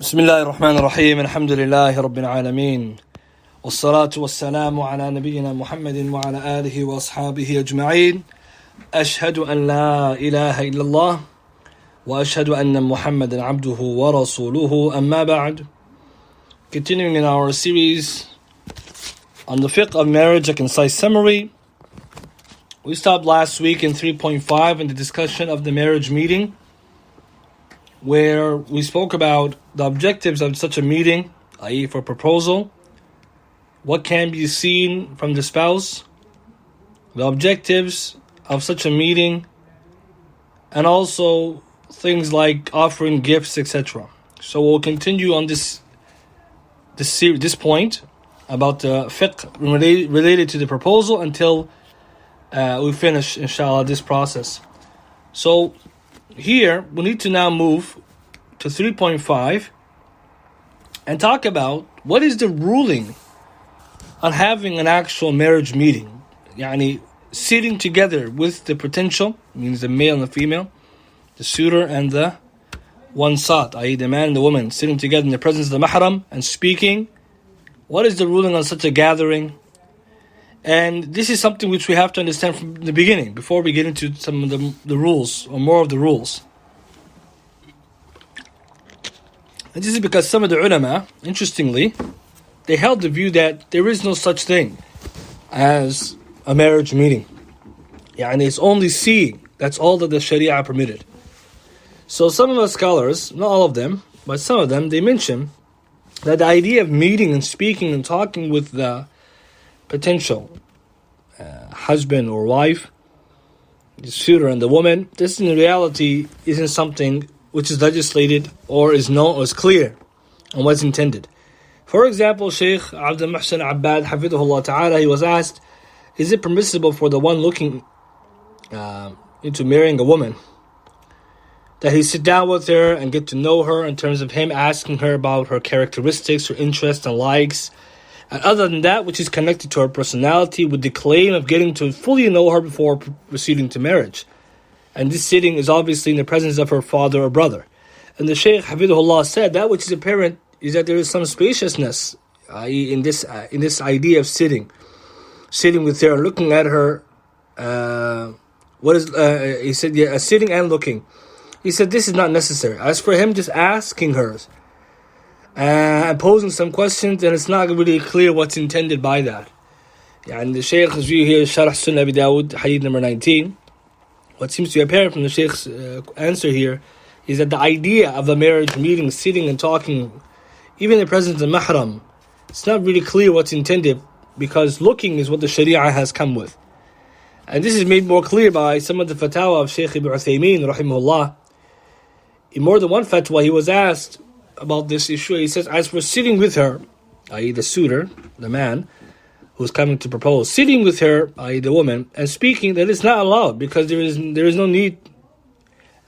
بسم الله الرحمن الرحيم الحمد لله رب العالمين والصلاة والسلام على نبينا محمد وعلى آله وأصحابه أجمعين أشهد أن لا إله إلا الله وأشهد أن محمدا عبده ورسوله أما بعد. Continuing in our series on the Fiqh of marriage, a concise summary. We stopped last week in 3.5 in the discussion of the marriage meeting, where we spoke about the objectives of such a meeting, i.e. for proposal, what can be seen from the spouse, the objectives of such a meeting, and also things like offering gifts, etc. So we'll continue on this point about the fiqh related to the proposal until we finish, inshallah, this process. So here, we need to now move to 3.5 and talk about what is the ruling on having an actual marriage meeting. Yani, sitting together with the potential, means the male and the female, the suitor and the one sat, i.e. the man and the woman, sitting together in the presence of the mahram and speaking. What is the ruling on such a gathering? And this is something which we have to understand from the beginning, before we get into some of the rules, or more of the rules. And this is because some of the ulama, interestingly, they held the view that there is no such thing as a marriage meeting. Yani it's only seeing. That's all that the Sharia permitted. So some of the scholars, not all of them, but some of them, they mention that the idea of meeting and speaking and talking with the potential husband or wife, the suitor and the woman, this in reality isn't something which is legislated or is known or is clear on what's intended. For example, Shaykh Abdul Muhsin Abbad, Hafidhullah Ta'ala, he was asked, is it permissible for the one looking into marrying a woman that he sit down with her and get to know her in terms of him asking her about her characteristics, her interests and likes, and other than that, which is connected to her personality, with the claim of getting to fully know her before proceeding to marriage. And this sitting is obviously in the presence of her father or brother. And the Shaykh Hafidhullah said that which is apparent is that there is some spaciousness in this idea of sitting with her, looking at her. He said, sitting and looking. He said this is not necessary. As for him just asking her and posing some questions, and it's not really clear what's intended by that. And the Shaykh's view here, Sharh Sunnah Abi Dawud, Hadith number 19. What seems to be apparent from the Shaykh's answer here is that the idea of a marriage meeting, sitting and talking, even in the presence of the mahram, it's not really clear what's intended, because looking is what the Sharia has come with. And this is made more clear by some of the fatwa of Shaykh Ibn Uthaymeen, rahimahullah. In more than one fatwa, he was asked about this issue. He says, as for sitting with her, i.e. the suitor, the man who's coming to propose, sitting with her, i.e. the woman, and speaking, that is not allowed, because there is no need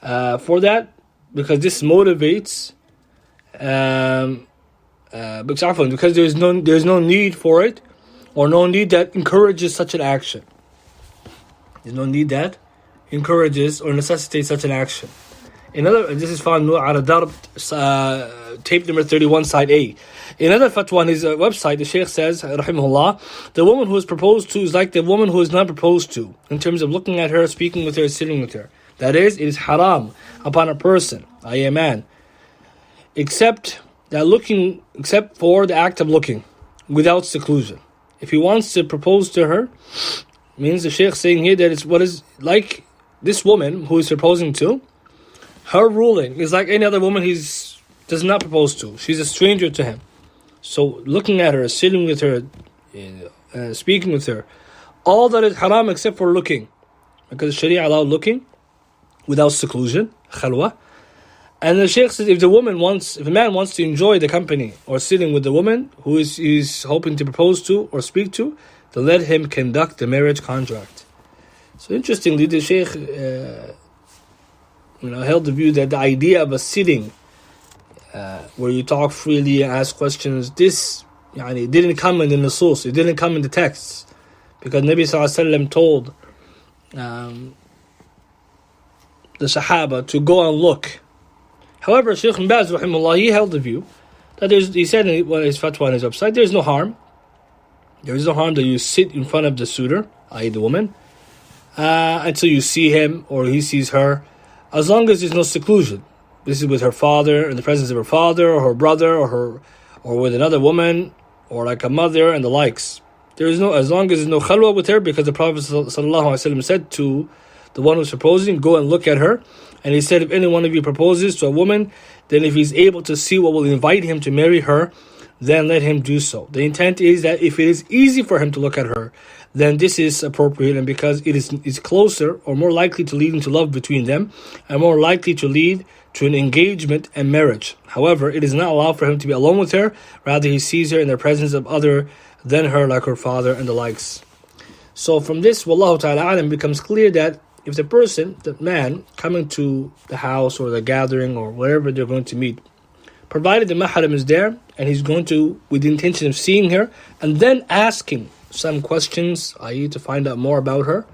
for that, because this motivates, because there's no need for it, or no need that encourages such an action. There's no need that encourages or necessitates such an action. This is found in Al-Darb, tape number 31, side A. In another fatwa on his website, the Shaykh says, rahimahullah, the woman who is proposed to is like the woman who is not proposed to, in terms of looking at her, speaking with her, sitting with her. That is, it is haram upon a person, i.e. a man, except for the act of looking, without seclusion. If he wants to propose to her, means the Shaykh saying here that it's what is like this woman who is proposing to, her ruling is like any other woman he does not propose to. She's a stranger to him. So looking at her, sitting with her, speaking with her, all that is haram except for looking, because Sharia allowed looking without seclusion, khalwa. And the Shaykh says, if a man wants to enjoy the company or sitting with the woman who he's hoping to propose to or speak to, then let him conduct the marriage contract. So interestingly, the Shaykh held the view that the idea of a sitting where you talk freely and ask questions, this it didn't come in the nusus, it didn't come in the texts, because Nabi ﷺ told the Sahaba to go and look However, Shaykh Ibn Baz, rahimahullah, he held the view that he said in his fatwa on his website, there's no harm. There is no harm that you sit in front of the suitor, i.e. the woman, until you see him or he sees her, as long as there's no seclusion. This is with her father, in the presence of her father or her brother or with another woman or like a mother and the likes. There is no, as long as there's no khalwa with her, because the Prophet ﷺ said to the one who's proposing, go and look at her. And he said, if any one of you proposes to a woman, then if he's able to see what will invite him to marry her, then let him do so. The intent is that if it is easy for him to look at her, then this is appropriate, and because it is closer or more likely to lead into love between them, and more likely to lead to an engagement and marriage. However, it is not allowed for him to be alone with her, rather he sees her in the presence of other than her, like her father and the likes. So from this, wallahu ta'ala alam, becomes clear that if the person, the man, coming to the house or the gathering or wherever they're going to meet, provided the mahram is there, and he's going to, with the intention of seeing her, and then asking some questions, i.e. to find out more about her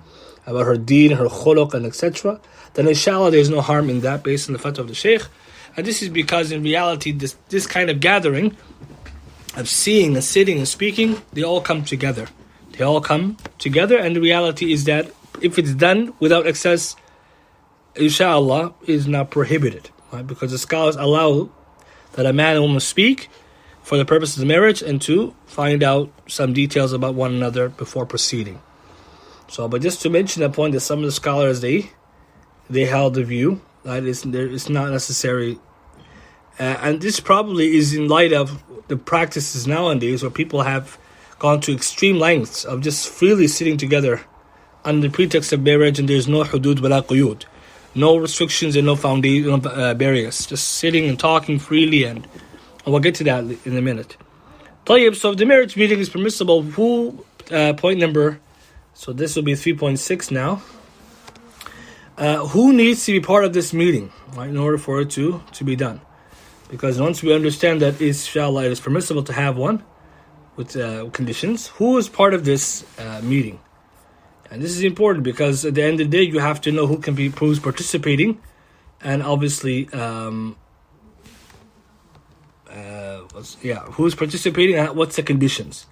deen, her khuluq, and etc., then inshallah there's no harm in that based on the fatwa of the shaykh. And this is because in reality, this kind of gathering, of seeing and sitting and speaking, they all come together. They all come together, and the reality is that if it's done without excess, inshallah, is not prohibited. Right? Because the scholars allow that a man and woman speak for the purpose of the marriage and to find out some details about one another before proceeding. So, but just to mention that point, that some of the scholars, they held the view that it's not necessary. And this probably is in light of the practices nowadays where people have gone to extreme lengths of just freely sitting together under the pretext of marriage, and there's no hudud wala quyud, no restrictions and no foundation, barriers, just sitting and talking freely, and we'll get to that in a minute. طيب, so if the marriage meeting is permissible, point number, so this will be 3.6 now. Who needs to be part of this meeting, right, in order for it to be done? Because once we understand that inshallah it is permissible to have one with conditions, who is part of this meeting? And this is important because at the end of the day you have to know who's participating, and obviously who's participating and what's the conditions.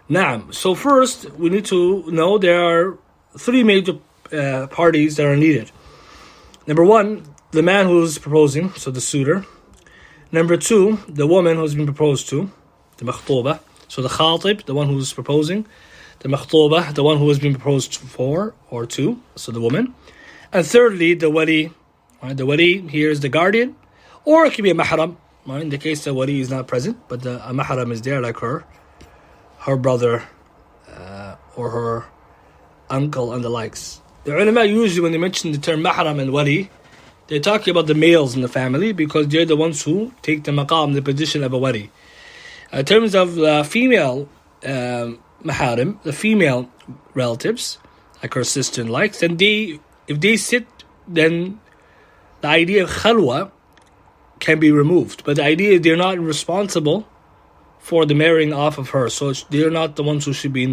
Now, so first we need to know there are three major parties that are needed. Number one, the man who's proposing, so the suitor. Number two, the woman who's been proposed to, the makhtuba, so the khatib, the one who's proposing. The makhtuba, the one who has been proposed for or to, so the woman. And thirdly, the wali. Right, the wali here is the guardian, or it could be a mahram. Right, in the case the wali is not present, but a mahram is there, like her brother, or her uncle and the likes. The ulama usually, when they mention the term mahram and wali, they're talking about the males in the family because they're the ones who take the maqam, the position of a wali. In terms of female maharim, the female relatives, like her sister and likes, then if they sit, then the idea of khalwa can be removed. But the idea is they're not responsible for the marrying off of her, so they're not the ones who should be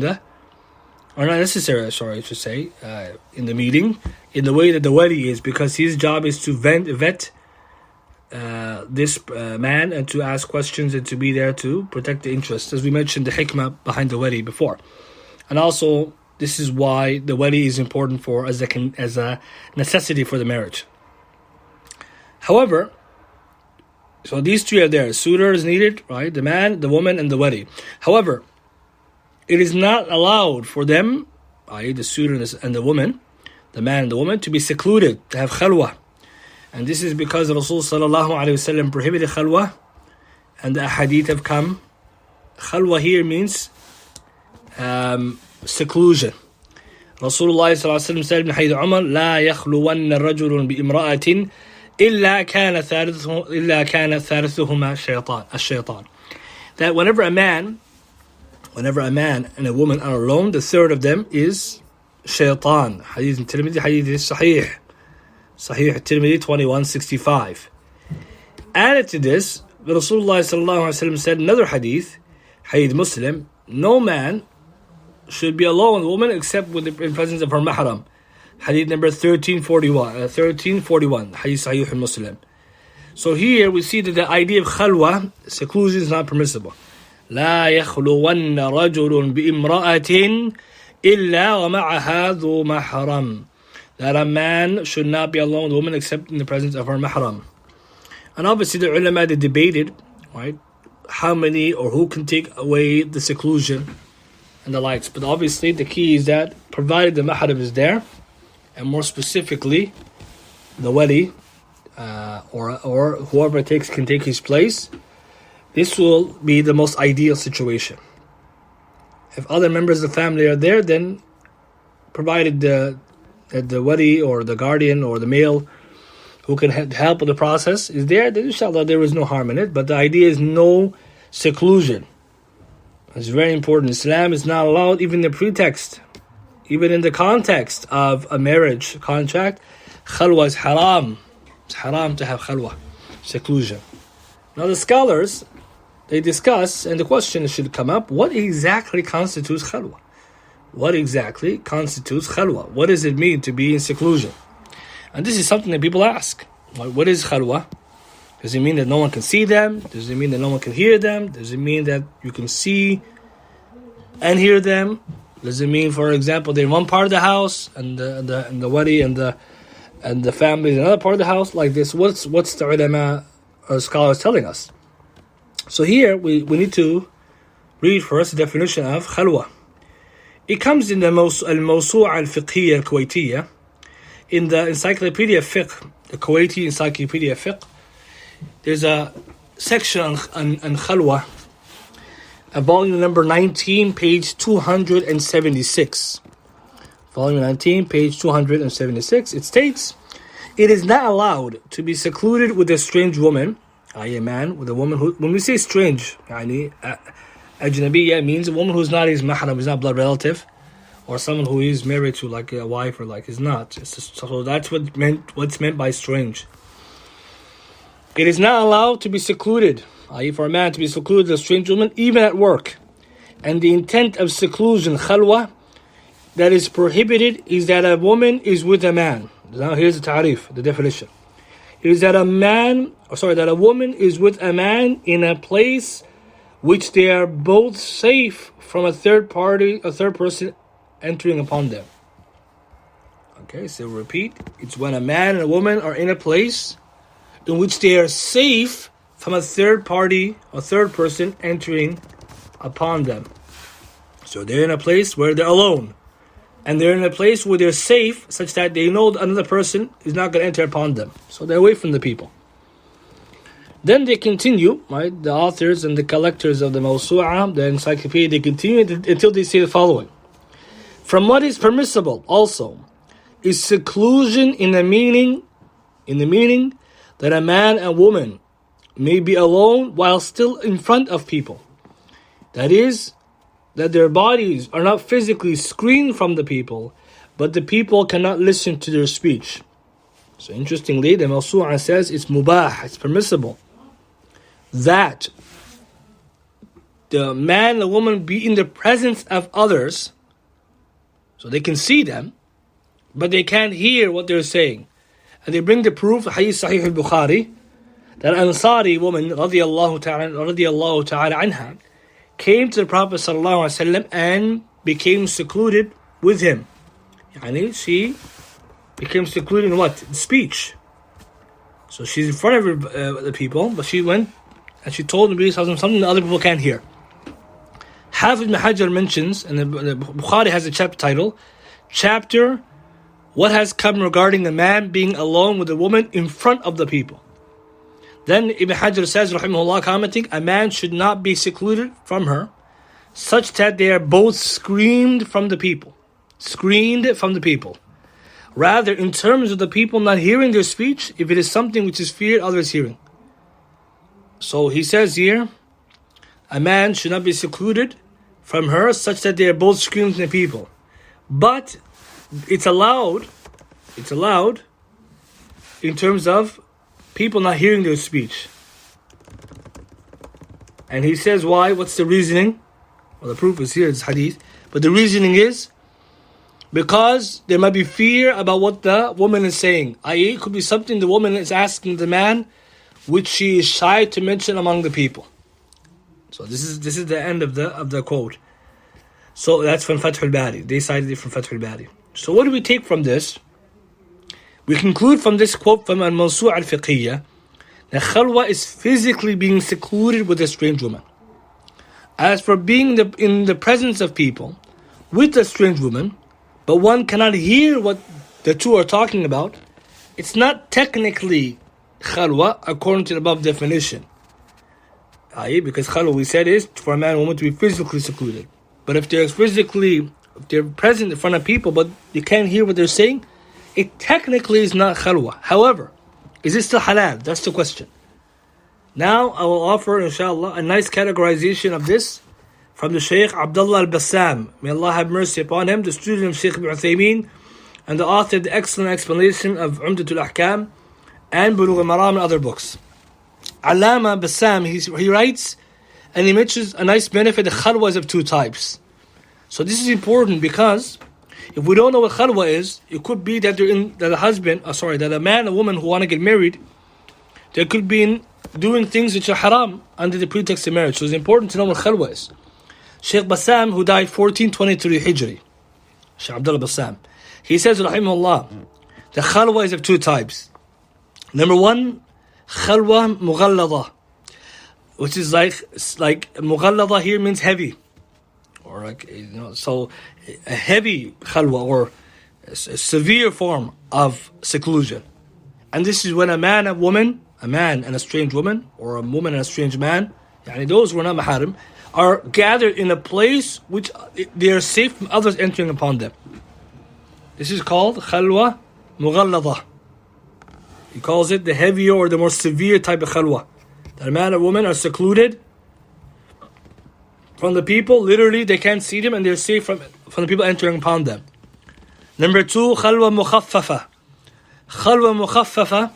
or not necessary, I should say, in the meeting, in the way that the wali is, because his job is to vet this man and to ask questions and to be there to protect the interests, as we mentioned the hikmah behind the wali before. And also, this is why the wali is important as a necessity for the marriage. However, so these three are there. Suitor is needed, right? The man, the woman, and the wali. However, it is not allowed for them, i.e. the suitor and the woman, the man and the woman, to be secluded, to have khalwa. And this is because Rasul sallallahu alayhi wasallam prohibited khalwa, and the ahadith have come. Khalwa here means seclusion. Rasulullah sallallahu alayhi wasallam said in Hadith Umar, لا يخلون الرجل بامرأة إلا كان ثالثهما الشيطان. That whenever a man and a woman are alone, the third of them is shaitan. Hadith in Tirmidhi, hadith is Sahih Tirmidhi 2165. Added to this, Rasulullah sallallahu alaihi wasallam said another hadith Muslim, no man should be alone with a woman except in presence of her mahram. Hadith number 1341, hadith Sahih Muslim. So here we see that the idea of khalwa, seclusion, is not permissible. لا يخلون رجل بامرأة إلا ومعها ذو محرم. That a man should not be alone with a woman except in the presence of her mahram. And obviously the ulama, they debated, right, how many or who can take away the seclusion and the likes. But obviously the key is that provided the mahram is there, and more specifically the wali or whoever can take his place, this will be the most ideal situation. If other members of the family are there, then provided the wali or the guardian or the male who can help with the process is there, then inshallah there is no harm in it. But the idea is no seclusion. It's very important. Islam is not allowed even in the pretext, even in the context of a marriage contract. Khalwa is haram. It's haram to have khalwa, seclusion. Now the scholars, they discuss, and the question should come up, what exactly constitutes khalwa? What exactly constitutes khalwa? What does it mean to be in seclusion? And this is something that people ask. What is khalwa? Does it mean that no one can see them? Does it mean that no one can hear them? Does it mean that you can see and hear them? Does it mean, for example, they're in one part of the house and the wali and the family in another part of the house? Like this, what's the ulama or scholars telling us? So here we need to read first the definition of khalwa. It comes in the al-Mawsu'a al-Fiqhiyya al-Kuwaitiyya, in the Encyclopedia Fiqh, the Kuwaiti Encyclopedia Fiqh. There's a section on khalwa, volume number 19, page 276. Volume 19, page 276. It states, it is not allowed to be secluded with a strange woman, i.e. a man with a woman who, when we say strange, ajnabiyya means a woman who's not his mahram, is not blood relative, or someone who is married to, like a wife, or like is not. So that's what's meant by strange. It is not allowed to be secluded, i.e. for a man to be secluded with a strange woman, even at work. And the intent of seclusion, khalwa, that is prohibited is that a woman is with a man. Now here's the ta'rif, the definition. It is that that a woman is with a man in a place which they are both safe from a third person entering upon them. Okay, so repeat. It's when a man and a woman are in a place in which they are safe from a third party or third person entering upon them. So they're in a place where they're alone. And they're in a place where they're safe, such that they know another person is not going to enter upon them. So they're away from the people. Then they continue, right? The authors and the collectors of the Mawsu'a, the encyclopedia, they continue until they say the following. From what is permissible also is seclusion in the meaning that a man and woman may be alone while still in front of people. That is, that their bodies are not physically screened from the people, but the people cannot listen to their speech. So interestingly, the Mawsu'a says it's mubah, it's permissible, that the man and the woman be in the presence of others, so they can see them, but they can't hear what they're saying. And they bring the proof, Hadith Sahih al-Bukhari, that an Ansari woman, radiyallahu ta'ala anha, came to the Prophet ﷺ and became secluded with him. She became secluded in what? In speech. So she's in front of the people, but she went and she told the Prophet something that other people can't hear. Hafiz ibn Hajar mentions, and the Bukhari has a chapter title, Chapter, What Has Come Regarding a Man Being Alone with a Woman in Front of the People. Then Ibn Hajar says, rahimahullah, commenting, a man should not be secluded from her, such that they are both screened from the people. Screened from the people. Rather, in terms of the people not hearing their speech, if it is something which is feared, others hearing. So he says here, a man should not be secluded from her, such that they are both screened from the people. But it's allowed in terms of people not hearing their speech. And he says why? What's the reasoning? Well, the proof is here, it's hadith. But the reasoning is because there might be fear about what the woman is saying. I.e., it could be something the woman is asking the man which she is shy to mention among the people. So this is the end of the quote. So that's from Fath al-Bari. They cited it from Fath al-Bari. So what do we take from this? We conclude from this quote from Al-Mawsu' al-Fiqhiyya that khalwa is physically being secluded with a strange woman. As for being in the presence of people with a strange woman, but one cannot hear what the two are talking about, it's not technically khalwa according to the above definition. Because khalwa, we said, is for a man and woman to be physically secluded. But if they're present in front of people, but you can't hear what they're saying, it technically is not khalwa. However, is it still halal? That's the question. Now I will offer, inshallah, a nice categorization of this from the Shaykh Abdullah al-Bassam. May Allah have mercy upon him, the student of Shaykh Ibn Uthaymeen, and the author of the excellent explanation of Umdatul Ahkam and Bulugh al-Maram and other books. Allama Bassam, he writes, and he mentions a nice benefit, the khalwa is of two types. So this is important because if we don't know what khalwa is, it could be that that a man and woman who want to get married, they could be doing things which are haram under the pretext of marriage. So it's important to know what khalwa is. Shaykh Bassam, who died 1423 Hijri, Shaykh Abdullah Bassam, he says, rahimahullah, the khalwa is of two types. Number one, khalwa mughallada, which is like mughallada here means heavy, or so a heavy khalwa, or a severe form of seclusion. And this is when a man and a strange woman, or a woman and a strange man, those who are not maharim, are gathered in a place which they are safe from others entering upon them. This is called khalwa mughallada. He calls it the heavier or the more severe type of khalwa. That a man and woman are secluded from the people. Literally, they can't see them and they're safe from the people entering upon them. Number two, khalwa mukhaffafa. Khalwa mukhaffafa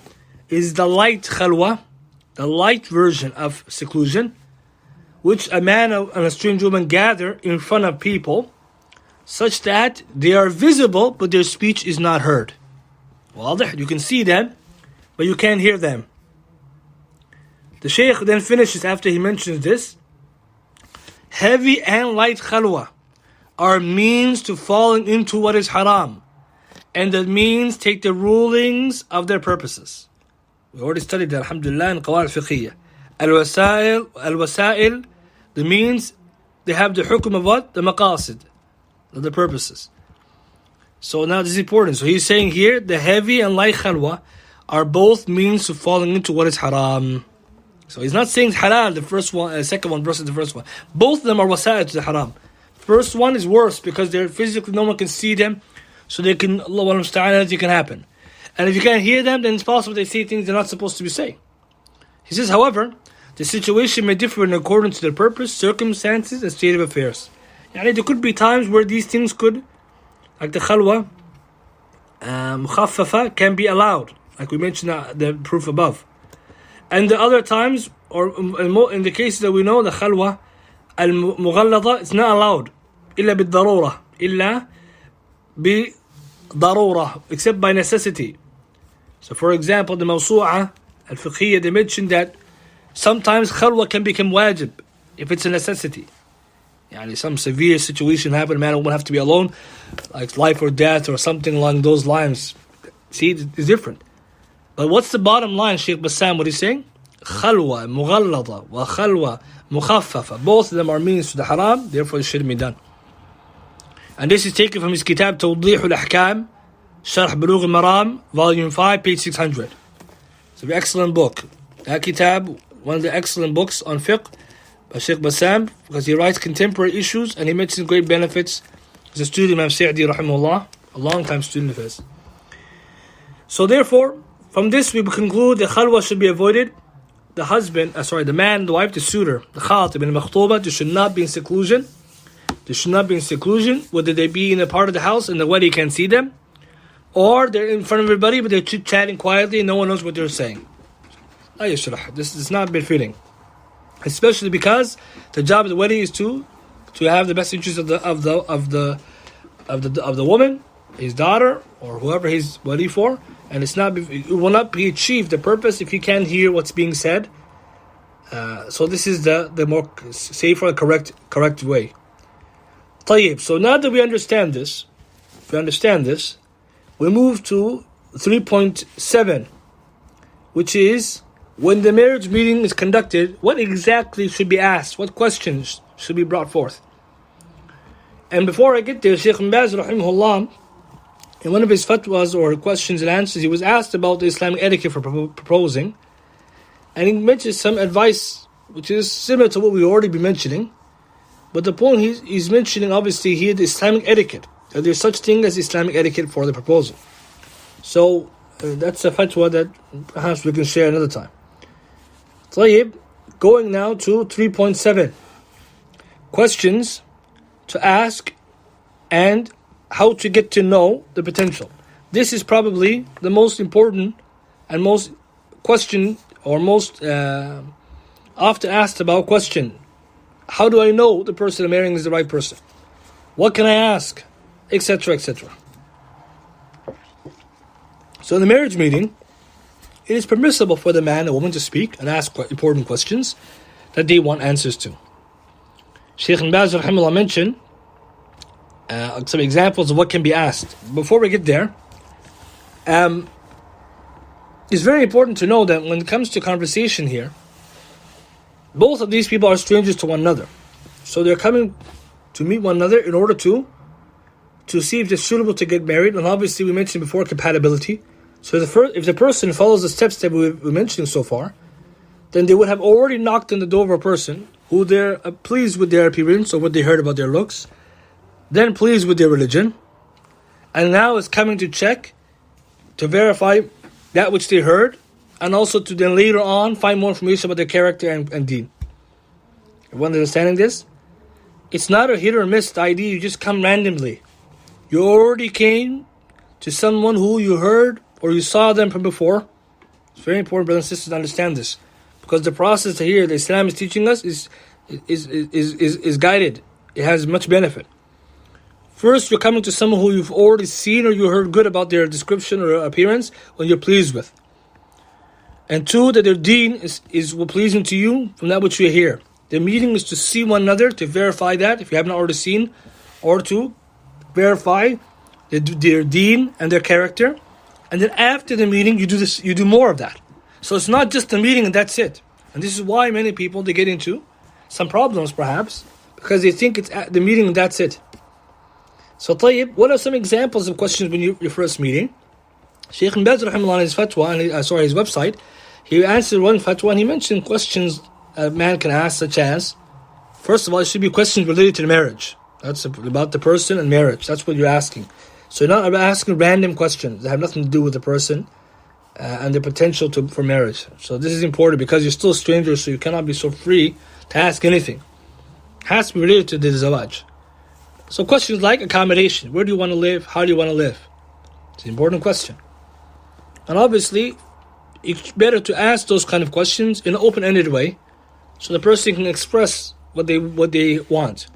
is the light khalwa, the light version of seclusion, which a man and a strange woman gather in front of people, such that they are visible, but their speech is not heard. You can see them, but you can't hear them. The Shaykh then finishes after he mentions this. Heavy and light khalwa are means to falling into what is haram, and that means take the rulings of their purposes. We already studied that, alhamdulillah, in Qawaid al-Fiqhiyya. Al-Wasa'il, the means, they have the hukum of what? The maqasid, of the purposes. So now this is important. So he's saying here, the heavy and light khalwa are both means to falling into what is haram. So he's not saying halal, the first one, the second one versus the first one. Both of them are wasa'il to the haram. First one is worse because they're physically, no one can see them, so they can, Allah anything can happen. And if you can't hear them, then it's possible they say things they're not supposed to be saying. He says, however, the situation may differ in accordance to their purpose, circumstances, and state of affairs. There could be times where these things could, like the khalwa, mukhaffafa, can be allowed, like we mentioned the proof above. And the other times, or in the cases that we know, the khalwa al-mughallada is not allowed, illa bi-darura, except by necessity. So for example, the Mawsu'a al-Fiqhiyya, they mentioned that sometimes khalwa can become wajib if it's a necessity. Some severe situation happened, a man won't have to be alone, like life or death or something along those lines. See, it's different. But what's the bottom line, Shaykh Bassam, what he's saying? Khalwa mughallada wa khalwa mukhaffafa. Both of them are means to the haram, therefore it shouldn't be done. And this is taken from his kitab Tawdih al-Ahkam, Sharh Bulugh al-Maram, volume 5, page 600. It's an excellent book. That kitab, one of the excellent books on fiqh by Shaykh Bassam, because he writes contemporary issues and he mentions great benefits. He's a student of Sa'di rahimahullah, a long time student of his. So therefore, from this we conclude that khalwa should be avoided. The man, the wife, the suitor, the khatib and the makhtuba, they should not be in seclusion. They should not be in seclusion, whether they be in a part of the house and the wedding can see them, or they're in front of everybody but they're chit-chatting quietly and no one knows what they're saying. This is not befitting. Especially because the job of the wedding is to have the best interest of the woman, his daughter or whoever he's wali for, and it will not be achieved the purpose if he can't hear what's being said. So this is the more safer, correct way. طيب, so now that we understand this, we move to 3.7, which is when the marriage meeting is conducted, what exactly should be asked? What questions should be brought forth? And before I get there, Shaykh Ibn Baz, rahimahullah, in one of his fatwas or questions and answers, he was asked about the Islamic etiquette for proposing. And he mentioned some advice which is similar to what we already been mentioning. But the point he's mentioning, obviously, here the Islamic etiquette. That there's such thing as Islamic etiquette for the proposal. So that's a fatwa that perhaps we can share another time. طيب, going now to 3.7. Questions to ask and how to get to know the potential. This is probably the most important and most question or most often asked about question. How do I know the person I'm marrying is the right person? What can I ask? Etc., etc. So in the marriage meeting, it is permissible for the man and woman to speak and ask important questions that they want answers to. Shaykh Ibn Baz rahimahullah mentioned some examples of what can be asked. Before we get there, it's very important to know that when it comes to conversation here, both of these people are strangers to one another. So they're coming to meet one another in order to see if they're suitable to get married. And obviously we mentioned before compatibility. So if the person follows the steps that we're mentioning so far, then they would have already knocked on the door of a person who they're pleased with their appearance or what they heard about their looks, then pleased with their religion, and now is coming to check, to verify that which they heard, and also to then later on find more information about their character and deen. Everyone understanding this? It's not a hit or miss idea, you just come randomly. You already came to someone who you heard or you saw them from before. It's very important, brothers and sisters, to understand this. Because the process here that Islam is teaching us is guided. It has much benefit. First, you're coming to someone who you've already seen or you heard good about their description or appearance when you're pleased with. And two, that their deen is pleasing to you from that which you hear. The meeting is to see one another, to verify that, if you haven't already seen, or to verify their deen and their character. And then after the meeting, you do more of that. So it's not just the meeting and that's it. And this is why many people, they get into some problems perhaps, because they think it's at the meeting and that's it. So طيب, what are some examples of questions when your first meeting? Shaykh Ibn Baz rahimahullah on his fatwa, his website, he answered one fatwa and he mentioned questions a man can ask, such as, first of all, it should be questions related to the marriage. That's about the person and marriage. That's what you're asking. So you're not asking random questions that have nothing to do with the person and the potential for marriage. So this is important because you're still strangers, so you cannot be so free to ask anything. It has to be related to the zawaj. So questions like accommodation. Where do you want to live? How do you want to live? It's an important question. And obviously, it's better to ask those kind of questions in an open-ended way so the person can express what they want.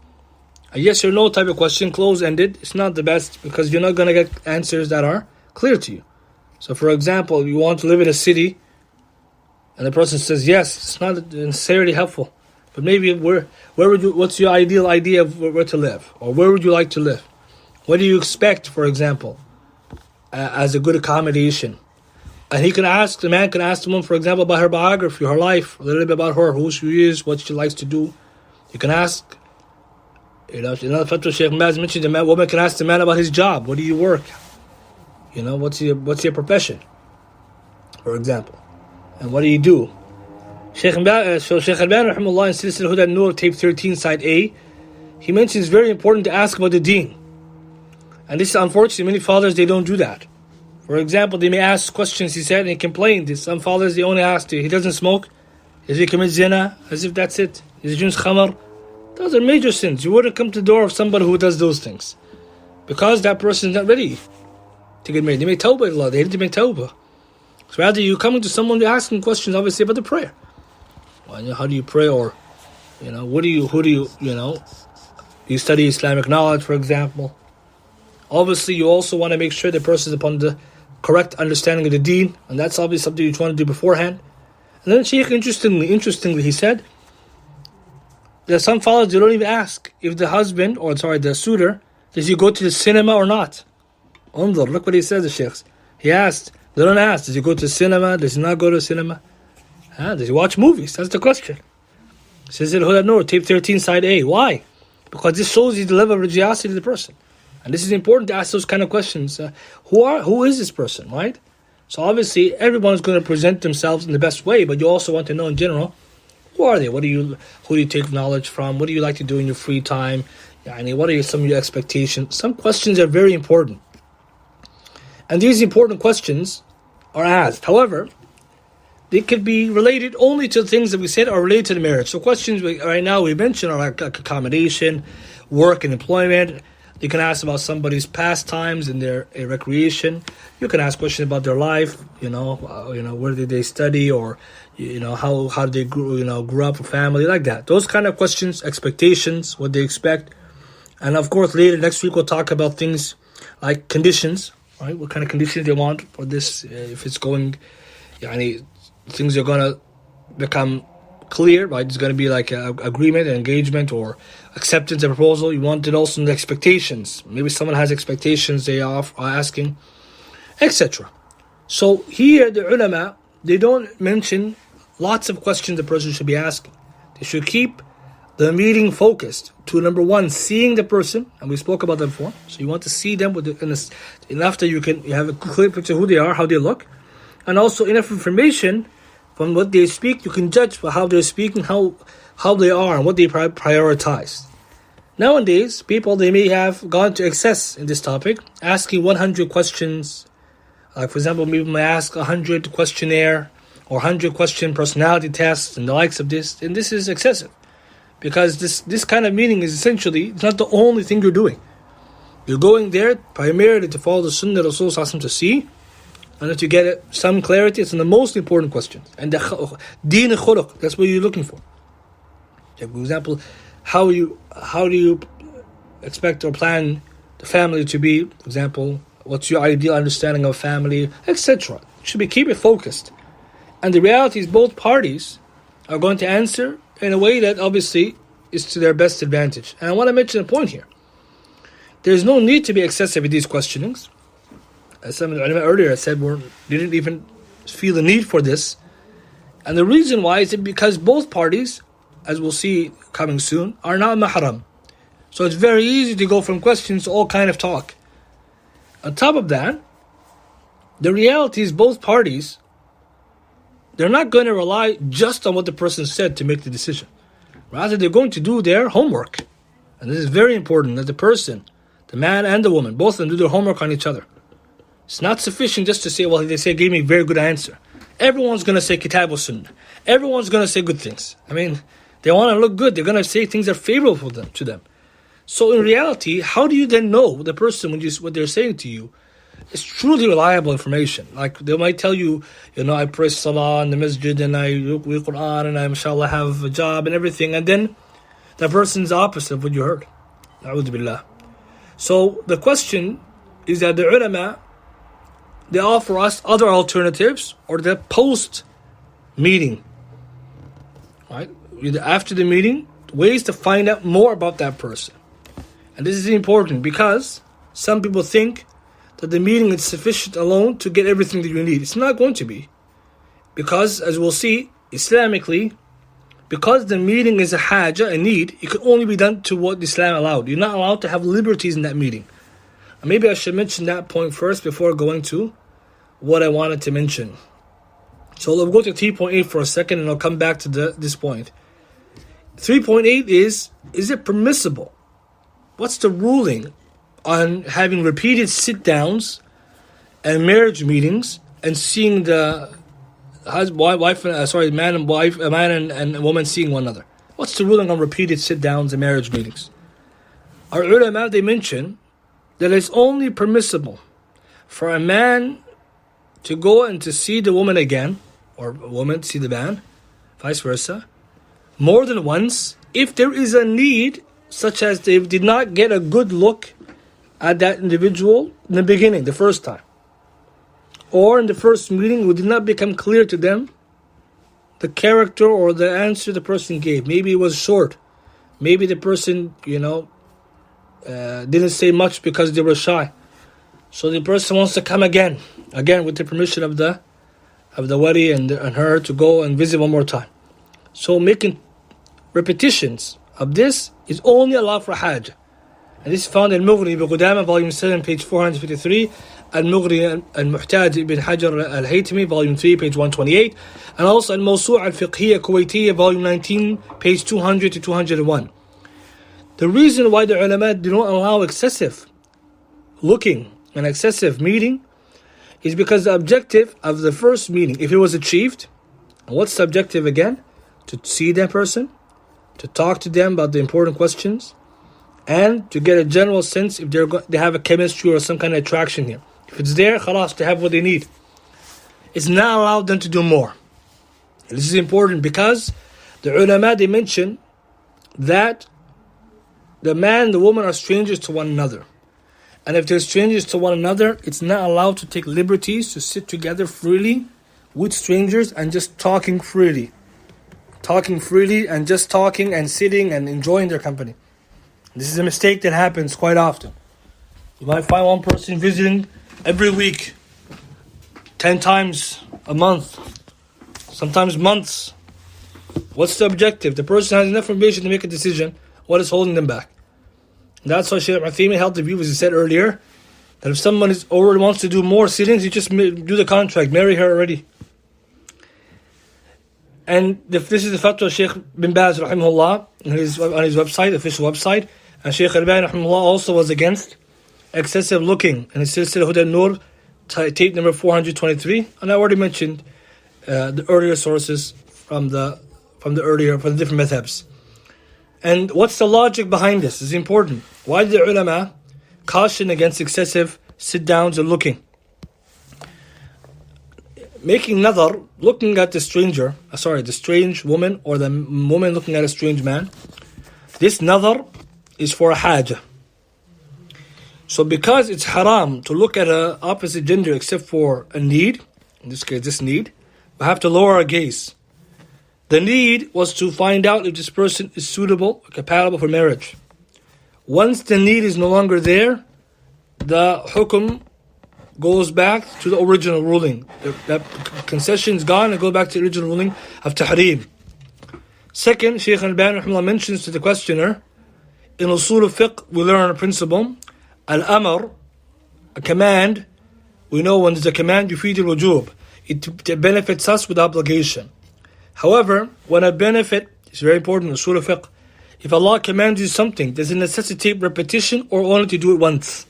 A yes or no type of question, close-ended, it's not the best because you're not going to get answers that are clear to you. So for example, you want to live in a city and the person says yes, it's not necessarily helpful. But maybe what's your ideal idea of where to live? Or where would you like to live? What do you expect, for example, as a good accommodation? And the man can ask the woman, for example, about her biography, her life, a little bit about her, who she is, what she likes to do. You can ask, another fatwa Shaykh Maz mentioned, the woman can ask the man about his job. What do you work? What's your profession, for example? And what do you do? Shaykh Al-Bani rahimahullah in Silsila Huda Nur, tape 13, side A, he mentions it's very important to ask about the deen. And this is unfortunately, many fathers, they don't do that. For example, they may ask questions, he said, and he complained. Some fathers, they only ask, he doesn't smoke? Does he commit zina? As if that's it. Is he drinks khamar? Those are major sins. You wouldn't come to the door of somebody who does those things. Because that person is not ready to get married. They make tawbah to Allah. They need to make tawbah. So rather, you coming to someone, you're asking questions, obviously, about the prayer. Well, how do you pray? Or, who do you study Islamic knowledge, for example? Obviously, you also want to make sure the person is upon the correct understanding of the deen, and that's obviously something you want to do beforehand. And then Shaykh, interestingly, he said that some fathers, they don't even ask if the suitor, does he go to the cinema or not? Look what he says, the Shaykh. He asked, they don't ask, does he go to the cinema, does he not go to the cinema? Does he watch movies? That's the question. Says it Huda Nur, tape 13, side A. Why? Because this shows you the level of religiosity of the person. And this is important to ask those kind of questions. Who is this person, right? So obviously, everyone's going to present themselves in the best way, but you also want to know in general, who are they? Who do you take knowledge from? What do you like to do in your free time? What are some of your expectations? Some questions are very important. And these important questions are asked. However, they could be related only to things that we said are related to the marriage. So questions right now we mentioned are like accommodation, work and employment. You can ask about somebody's pastimes and their recreation. You can ask questions about their life. Where did they study, or how did they grew up, family, like that. Those kind of questions, expectations, what they expect, and of course later next week we'll talk about things like conditions. Right? What kind of conditions they want for this? If it's going, things are gonna become clear, right? It's gonna be like an agreement, an engagement, or acceptance, a proposal. You want it also in the expectations. Maybe someone has expectations they are asking, etc. So here the ulama, they don't mention lots of questions the person should be asking. They should keep the meeting focused to, number one, seeing the person, and we spoke about that before. So you want to see them enough that you have a clear picture of who they are, how they look, and also enough information from what they speak. You can judge how they're speaking, how they are, and what they prioritize. Nowadays, people, they may have gone to excess in this topic, asking 100 questions. Like, for example, maybe may ask 100 questionnaire or 100 question personality tests and the likes of this, and this is excessive. Because this kind of meeting is essentially, it's not the only thing you're doing. You're going there primarily to follow the Sunnah of Rasul to see, and if you get some clarity, it's in the most important questions. And the deen and khuluq, that's what you're looking for. For example, how do you expect or plan the family to be? For example, what's your ideal understanding of family, etc. Keep it focused. And the reality is both parties are going to answer in a way that obviously is to their best advantage. And I want to mention a point here. There's no need to be excessive with these questionings. As some of the ulama earlier said, we didn't even feel the need for this. And the reason why is because both parties, as we'll see coming soon, are not mahram. So it's very easy to go from questions to all kind of talk. On top of that, the reality is both parties, they're not going to rely just on what the person said to make the decision. Rather, they're going to do their homework. And this is very important that the person, the man and the woman, both of them do their homework on each other. It's not sufficient just to say, well, they gave me a very good answer. Everyone's going to say Kitab wa Sunnah. Everyone's going to say good things. They want to look good. They're going to say things that are favorable to them. So in reality, how do you then know the person what they're saying to you is truly reliable information? Like they might tell you, I pray salah in the masjid and I read Quran and I mashallah have a job and everything, and then the person's opposite of what you heard. A'udhu billah. So the question is that the ulama, they offer us other alternatives or the post-meeting. Right? After the meeting, ways to find out more about that person. And this is important because some people think that the meeting is sufficient alone to get everything that you need. It's not going to be. Because, as we'll see, Islamically, because the meeting is a haja, a need, it can only be done to what Islam allowed. You're not allowed to have liberties in that meeting. And maybe I should mention that point first before going to what I wanted to mention. So we'll go to 3.8 for a second and I'll come back to this point. 3.8 is it permissible? What's the ruling on having repeated sit-downs and marriage meetings and seeing the man and wife, a man and a woman seeing one another? What's the ruling on repeated sit-downs and marriage meetings? Our ulama, they mention that it's only permissible for a man to go and to see the woman again, or a woman to see the man, vice versa, more than once, if there is a need, such as they did not get a good look at that individual in the beginning, the first time. Or in the first meeting, it did not become clear to them the character or the answer the person gave. Maybe it was short. Maybe the person, didn't say much because they were shy. So the person wants to come again with the permission of the wali and her to go and visit one more time. So making repetitions of this is only allowed for hajj. And this is found in Mughni ibn Qudama, volume 7, page 453, Al-Mughni al-Muhtaj ibn Hajar al-Haytami, volume 3, page 128, and also Al-Mawsu' al-Fiqhiyya Kuwaitiyya, volume 19, page 200 to 201. The reason why the ulama do not allow excessive looking and excessive meeting is because the objective of the first meeting, if it was achieved, and what's the objective again? To see that person, to talk to them about the important questions, and to get a general sense if they have a chemistry or some kind of attraction here. If it's there, khalas, they have what they need. It's not allowed them to do more. And this is important because the ulama, they mention that the man and the woman are strangers to one another. And if they're strangers to one another, it's not allowed to take liberties to sit together freely with strangers and just talking freely. Talking freely and just talking and sitting and enjoying their company. This is a mistake that happens quite often. You might find one person visiting every week, 10 times a month, sometimes months. What's the objective? The person has enough information to make a decision. What is holding them back? And that's why Shaykh Uthaymin held the view, as he said earlier, that if someone already wants to do more sittings, you just do the contract, marry her already. And this is the fatwa of Shaykh bin Baz rahimahullah on his website, official website. And Shaykh Albani rahimahullah also was against excessive looking. And his Silsila Huda Nur, tape number 423. And I already mentioned the earlier sources from the different madhabs. And what's the logic behind this? It's important. Why did the ulama caution against excessive sit-downs and looking? Making nadar, looking at the strange woman or the woman looking at a strange man, this nadar is for a hajj. So because it's haram to look at an opposite gender except for a need, in this case this need, we have to lower our gaze. The need was to find out if this person is suitable, compatible for marriage. Once the need is no longer there, the hukum goes back to the original ruling. That concession is gone and goes back to the original ruling of tahrim. Second, Shaykh Al-Albani mentions to the questioner, in usul of fiqh we learn a principle, al-amr, a command. We know when there's a command, yufid al-wujub. It benefits us with obligation. However, when a benefit, it's very important in usul of fiqh, if Allah commands you something, does it necessitate repetition or only to do it once?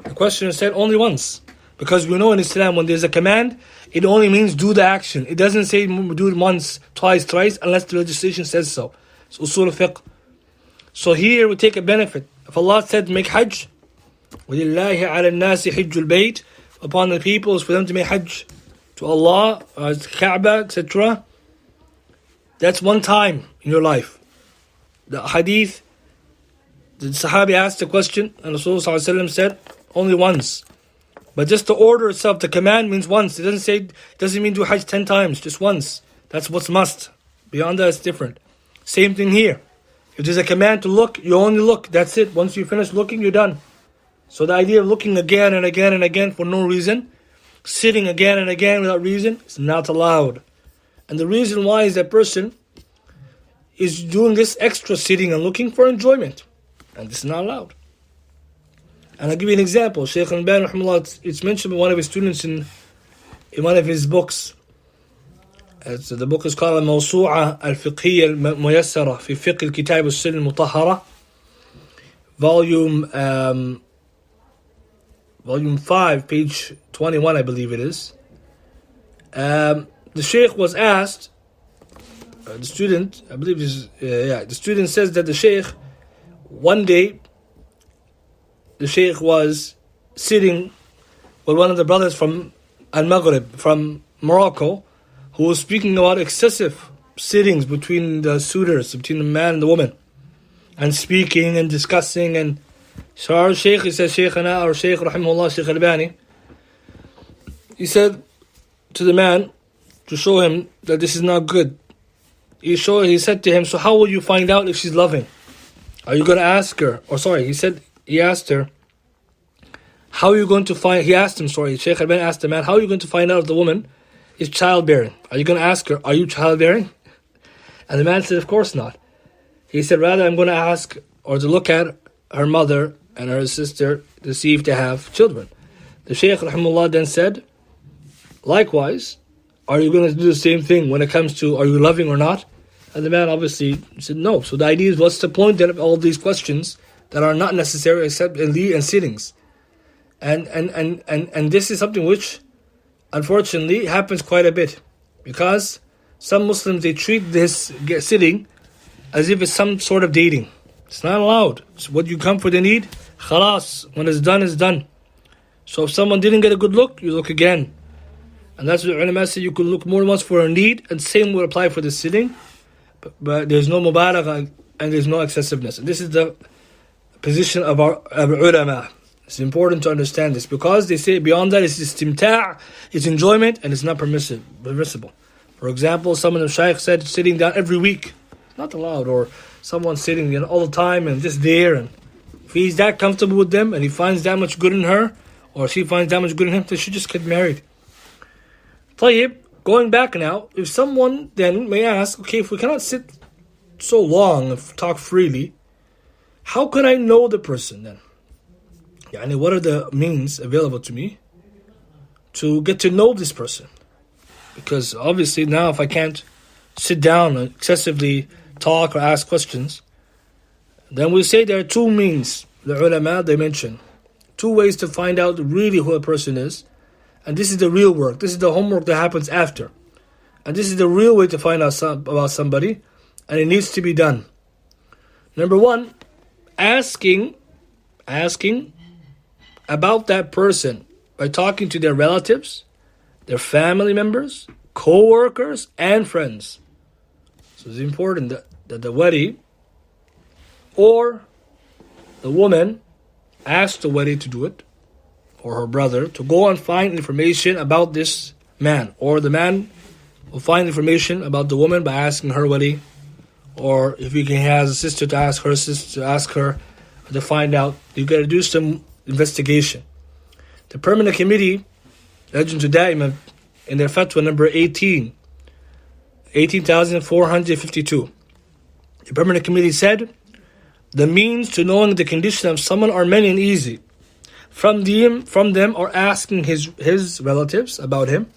The questioner said only once. Because we know in Islam when there's a command, it only means do the action. It doesn't say do it once, twice, thrice, unless the legislation says so. It's usul al-fiqh. So here we take a benefit. If Allah said make hajj, وَلِلَّهِ عَلَى النَّاسِ حِجُّ الْبَيْتِ, upon the people is for them to make hajj to Allah, Kaaba, etc. That's one time in your life. The hadith, the Sahabi asked the question, and Rasulullah said, only once. But just the order itself, the command means once. It doesn't mean do hajj 10 times, just once. That's what's must. Beyond that, it's different. Same thing here. If there's a command to look, you only look. That's it. Once you finish looking, you're done. So the idea of looking again and again and again for no reason, sitting again and again without reason, is not allowed. And the reason why is that person is doing this extra sitting and looking for enjoyment. And this is not allowed. And I'll give you an example. Shaykh Al-Albani, it's mentioned by one of his students in one of his books. The book is called Al-Mawsu'a Al-Fiqhiyya Al-Muyassara fi Fiqh Al-Kitab Al-Sunnah Al-Mutahhara, volume 5, page 21, I believe it is. The Shaykh was asked, the student, I believe the student says that the Shaykh, one day, the Shaykh was sitting with one of the brothers from Al-Maghrib, from Morocco, who was speaking about excessive sittings between the suitors, between the man and the woman, and speaking and discussing, and So our Shaykh, he said, Shaykhana, our Shaykh, rahimahullah, Shaykh Albani, he said to the man, to show him that this is not good. He said to him, so how will you find out if she's loving? Are you going to ask her? He asked her, how are you going to find, Shaykh Albani asked the man, how are you going to find out if the woman is childbearing? Are you going to ask her, are you childbearing? And the man said, of course not. He said, rather I'm going to ask, or to look at her mother and her sister to see if they have children. The Shaykh rahimahullah then said, likewise, are you going to do the same thing when it comes to, are you loving or not? And the man obviously said no. So the idea is, what's the point then of all these questions that are not necessary except in and sittings? And this is something which, unfortunately, happens quite a bit. Because some Muslims, they treat this sitting as if it's some sort of dating. It's not allowed. So what you come for the need, khalas, when it's done, it's done. So if someone didn't get a good look, you look again. And that's what ulama say, you could look more than once for a need, and same would apply for the sitting. But there's no mubalagha and there's no excessiveness. And this is the position of our ulama. It's important to understand this, because they say beyond that it's istimta', it's enjoyment, and it's not permissible. For example, some of the shaykh said sitting down every week, not allowed, or someone sitting all the time and just there, and if he's that comfortable with them and he finds that much good in her, or she finds that much good in him, they should just get married. Tayyib, going back now, if someone then may ask, okay, if we cannot sit so long and talk freely, how can I know the person then? What are the means available to me to get to know this person? Because obviously now if I can't sit down and excessively talk or ask questions, then we say there are two means. The ulama, they mention two ways to find out really who a person is. And this is the real work. This is the homework that happens after. And this is the real way to find out about somebody. And it needs to be done. Number one, asking about that person by talking to their relatives, their family members, co-workers, and friends. So it's important that the wali or the woman asks the wali to do it, or her brother, to go and find information about this man. Or the man will find information about the woman by asking her wali. Or if he has a sister, to ask her sister, to ask her to find out. You got to do some investigation. The Permanent Committee, Lajnatu Da'ima, in their fatwa number 18,452, the Permanent Committee said, the means to knowing the condition of someone are many and easy. From them are asking his relatives about him,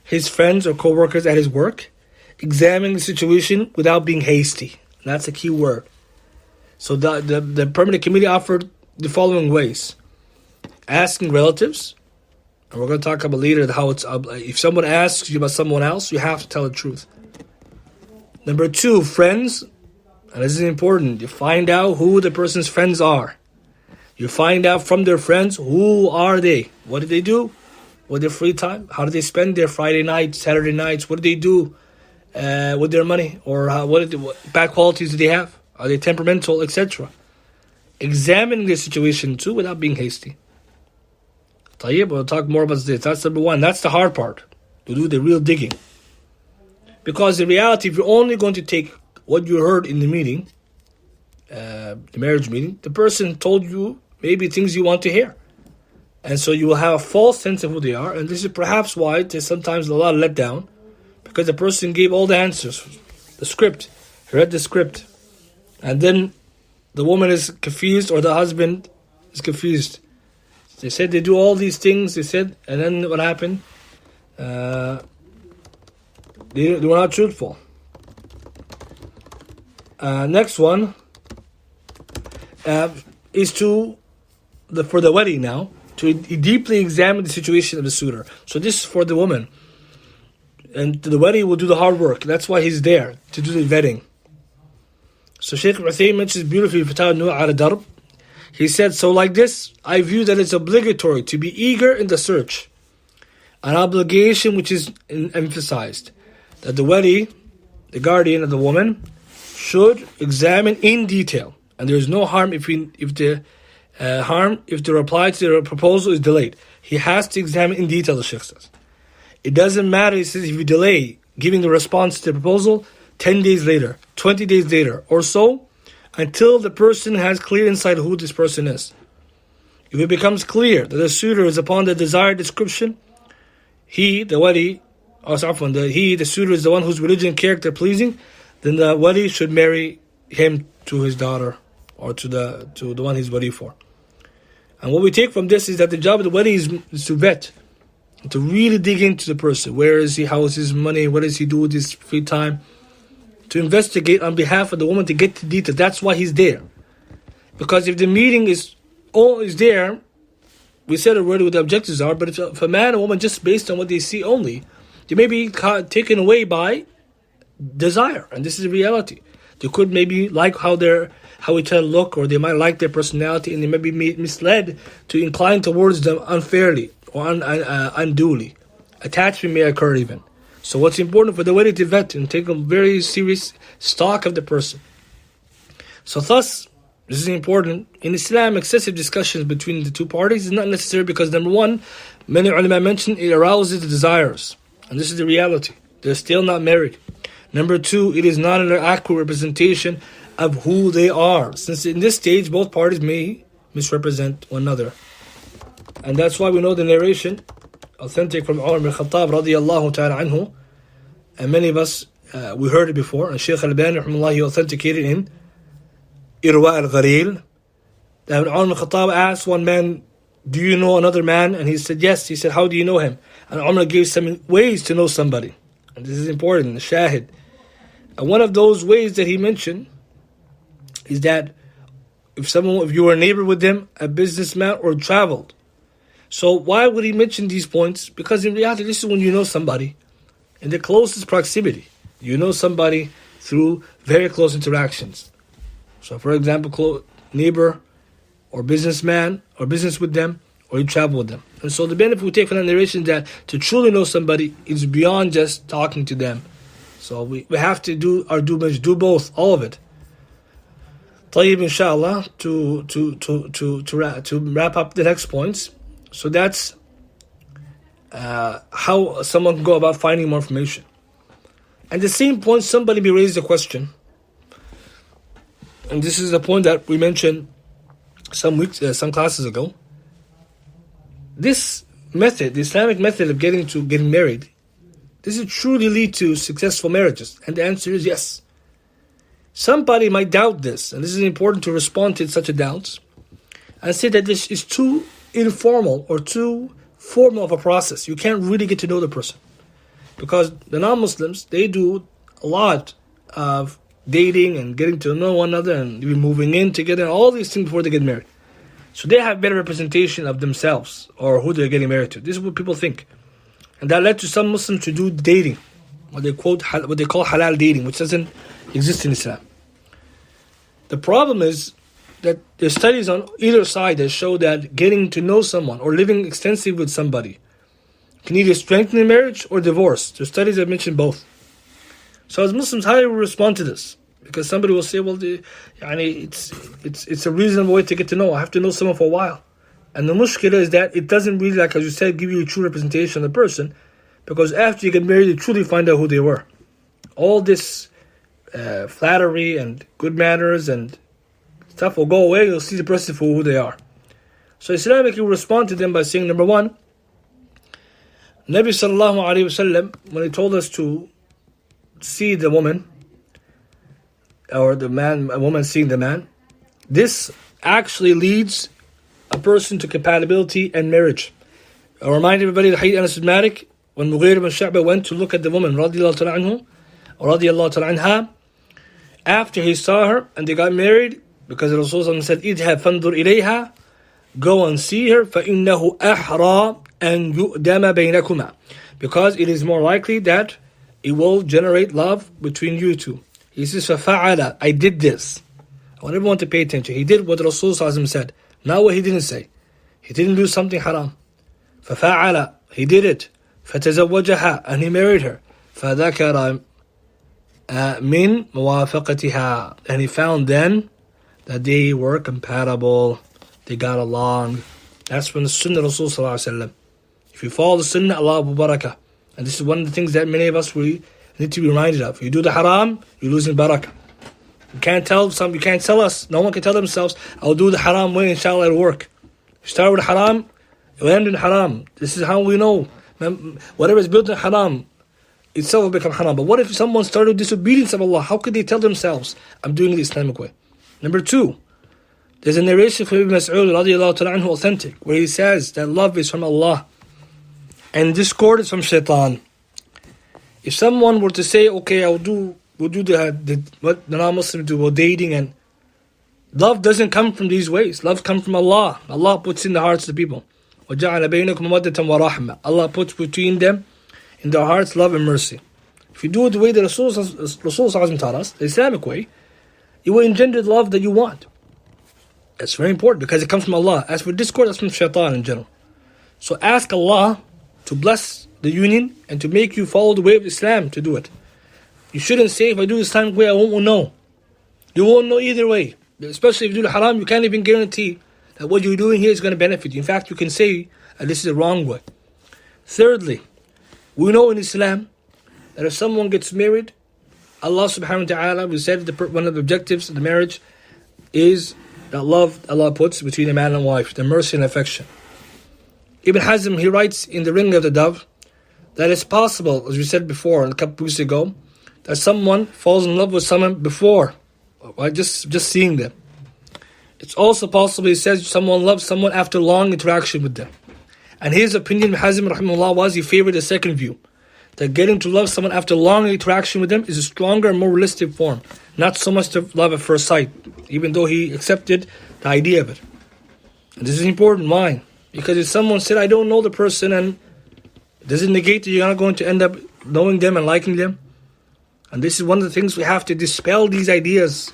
his friends or co-workers at his work, examining the situation without being hasty. And that's a key word. So the Permanent Committee offered the following ways. Asking relatives, and we're going to talk about later how it's, if someone asks you about someone else, you have to tell the truth. Number two, friends, and this is important, you find out who the person's friends are. You find out from their friends, who are they? What do they do with their free time? How do they spend their Friday nights, Saturday nights? What do they do with their money? Or what bad qualities do they have? Are they temperamental, etc.? Examining the situation too without being hasty. Tayyib, we'll talk more about this. That's number one. That's the hard part, to do the real digging. Because in reality, if you're only going to take what you heard in the meeting, the marriage meeting, the person told you maybe things you want to hear. And so you will have a false sense of who they are. And this is perhaps why there's sometimes a lot of letdown, because the person gave all the answers, the script, read the script. And then the woman is confused, or the husband is confused. They said they do all these things, they said, and then what happened? They were not truthful. Next one is for the wedding now, to deeply examine the situation of the suitor. So this is for the woman. And the wedding will do the hard work. That's why he's there, to do the vetting. So Shaykh Al-Uthaymin mentions beautifully Fatawa Nuh al-Darb. He said, so like this, I view that it's obligatory to be eager in the search. An obligation which is emphasized. That the wali, the guardian of the woman, should examine in detail. And there is no harm if the harm if the reply to the proposal is delayed. He has to examine in detail, the Shaykh says. It doesn't matter, he says, if you delay giving the response to the proposal 10 days later, 20 days later, or so, until the person has clear insight who this person is. If it becomes clear that the suitor is upon the desired description, he, the wali, the suitor is the one whose religion and character pleasing, then the wali should marry him to his daughter, or to the one he's wali for. And what we take from this is that the job of the wali is to vet, to really dig into the person. Where is he? How is his money? What does he do with his free time? To investigate on behalf of the woman, to get to detail. That's why he's there. Because if the meeting is there, we said already what the objectives are, but if a man and woman just based on what they see only, they may be taken away by desire. And this is the reality. They could maybe like how each other look, or they might like their personality, and they may be misled to incline towards them unfairly or unduly. Attachment may occur even. So what's important for the wali to vet and take a very serious stock of the person. So thus, this is important. In Islam, excessive discussions between the two parties is not necessary because, number one, many ulama mentioned it arouses the desires. And this is the reality. They're still not married. Number two, it is not an accurate representation of who they are, since in this stage both parties may misrepresent one another. And that's why we know the narration, authentic from Umar ibn Khattab radiyallahu ta'ala anhu, and many of us, we heard it before, and Shaykh Al-Albani rahimahullah authenticated in Irwa al-Gharil, that when Umar ibn Khattab asked one man, do you know another man? And he said, yes. He said, how do you know him? And Umar gave some ways to know somebody. And this is important, the shahid. And one of those ways that he mentioned is that if you were a neighbor with them, a businessman, or traveled. So why would he mention these points? Because in reality, this is when you know somebody in the closest proximity. You know somebody through very close interactions. So for example, neighbor or businessman or business with them, or you travel with them. And so the benefit we take from that narration is that to truly know somebody is beyond just talking to them. So we have to do both, all of it. طيب, inshallah, to wrap up the next points. So that's how someone can go about finding more information. At the same point, somebody may raise a question. And this is the point that we mentioned some classes ago. This method, the Islamic method of getting married, does it truly lead to successful marriages? And the answer is yes. Somebody might doubt this, and this is important to respond to such a doubt, and say that this is too informal or too formal of a process. You can't really get to know the person. Because the non-Muslims, they do a lot of dating and getting to know one another and even moving in together and all these things before they get married. So they have better representation of themselves or who they're getting married to. This is what people think. And that led to some Muslims to do dating, what they call halal dating, which doesn't exist in Islam. The problem is that there's studies on either side that show that getting to know someone or living extensively with somebody can either strengthen a marriage or divorce. There's studies that mention both. So as Muslims, how do we respond to this? Because somebody will say, well, it's a reasonable way to get to know. I have to know someone for a while. And the mushkila is that it doesn't really, like as you said, give you a true representation of the person. Because after you get married, you truly find out who they were. All this flattery and good manners and stuff will go away. You'll see the person for who they are. So Islamically, you respond to them by saying, number one, Nabi sallallahu alayhi wasallam, when he told us to see the woman, or a woman seeing the man, this actually leads a person to compatibility and marriage. I remind everybody that Hadith Anas ibn Malik, when Mughir ibn Shu'bah went to look at the woman, radiyallahu ta'ala anhu, or radiyallahu ta'ala anha, after he saw her and they got married, because the Rasul said, "Idhab fandur ilayha," go and see her, فَإِنَّهُ أَحْرَى أَنْ يُؤْدَمَ بَيْنَكُمَا, because it is more likely that it will generate love between you two. He says, فَفَعَلَ, I did this. I want everyone to pay attention. He did what Rasul said, not what he didn't say. He didn't do something haram. فَفَعَلَ, he did it. فَتَزَوَّجَهَا, and he married her. فَذَكَرَ مِنْ مُوَافَقَتِهَا, and he found then that they were compatible. they got along. That's from the Sunnah of Rasul Sallallahu Alaihi Wasallam. If you follow the Sunnah, Allah will barakah. And this is one of the things that many of us we need to be reminded of. If you do the haram, you're losing barakah. You can't tell us, no one can tell themselves, I'll do the haram way, inshallah it'll work. You start with haram, you'll end in haram. This is how we know. Whatever is built in haram, itself will become haram. But what if someone started with disobedience of Allah? How could they tell themselves, I'm doing it the Islamic way? Number two, there's a narration from Ibn Mas'ud radiallahu ta'ala anhu, authentic, where he says that love is from Allah and discord is from shaitan. If someone were to say, okay, we'll do what the non-Muslims do, dating, and love doesn't come from these ways. Love comes from Allah. Allah puts in the hearts of the people. وَجَعَلَ بَيْنَكُمْ مَوَدَّةً وَرَحْمَةً. Allah puts between them, in their hearts, love and mercy. If you do it the way that Rasul taught us, the Islamic way, you will engender the love that you want. That's very important because it comes from Allah. As for discord, that's from shaitan in general. So ask Allah to bless the union and to make you follow the way of Islam to do it. You shouldn't say, if I do the Islamic way, I won't know. You won't know either way. Especially if you do the haram, you can't even guarantee that what you're doing here is going to benefit you. In fact, you can say that this is the wrong way. Thirdly, we know in Islam that if someone gets married, Allah subhanahu wa ta'ala, we said one of the objectives of the marriage is that love Allah puts between a man and wife, the mercy and affection. Ibn Hazm, he writes in The Ring of the Dove that it's possible, as we said before a couple weeks ago, that someone falls in love with someone before, right, just seeing them. It's also possible, he says, someone loves someone after long interaction with them. And his opinion, Ibn Hazm rahimahullah, was he favored the second view, that getting to love someone after long interaction with them is a stronger and more realistic form, not so much to love at first sight, even though he accepted the idea of it. And this is important. Why? Because if someone said, I don't know the person, and does it negate that you're not going to end up knowing them and liking them? And this is one of the things we have to dispel these ideas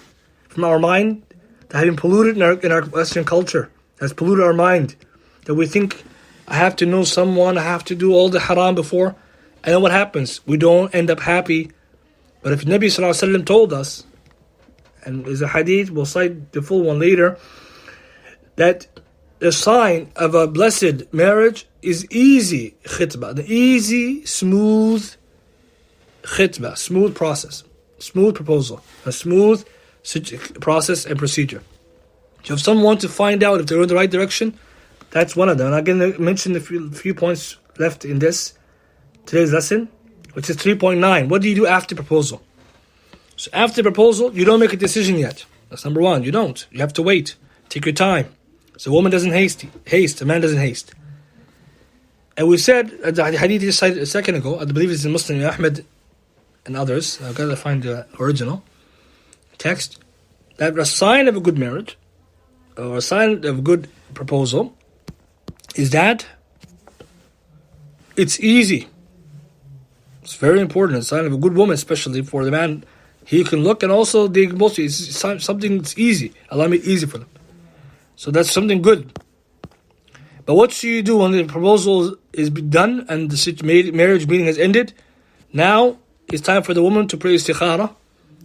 from our mind that have been polluted in our Western culture, that's polluted our mind, that we think, I have to know someone, I have to do all the haram before. And then what happens? We don't end up happy. But if Nabi Sallallahu Alaihi Wasallam told us, and there's a hadith, we'll cite the full one later, that the sign of a blessed marriage is easy khitbah, the easy, smooth khitbah, smooth process, smooth proposal, a smooth process and procedure. So if someone wants to find out if they're in the right direction, that's one of them. And I'm going to mention a few points left in today's lesson, which is 3.9. What do you do after proposal? So after proposal, you don't make a decision yet. That's number one. You don't. You have to wait. Take your time. So a woman doesn't haste. A man doesn't haste. And we said, the hadith you cited a second ago, I believe it's in Muslim, Ahmed and others, I've got to find the original text, that a sign of a good marriage, or a sign of a good proposal, is that it's easy. It's very important. It's a sign of a good woman, especially for the man. He can look, and also it's something that's easy. Allah made it easy for them. So that's something good. But what should you do when the proposal is done and the marriage meeting has ended? Now it's time for the woman to pray istikhara,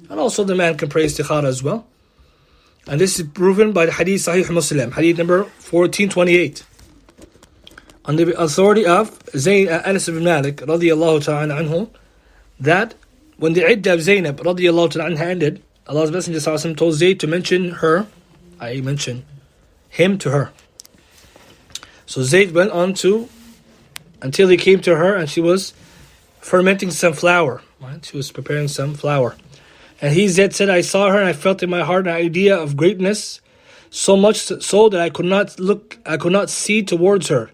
and also the man can pray istikhara as well. And this is proven by the hadith Sahih Muslim, hadith number 1428. On the authority of Anas ibn Malik radiyallahu ta'ala anhu, that when the iddah of Zaynab radiyallahu ta'ala anha ended, Allah's Messenger sallallahu alaihi wasallam told Zayd to mention him to her. So Zayd went on until he came to her, and she was fermenting some flour. Right? She was preparing some flour. And Zayd said, I saw her and I felt in my heart an idea of greatness, so much so that I could not see towards her.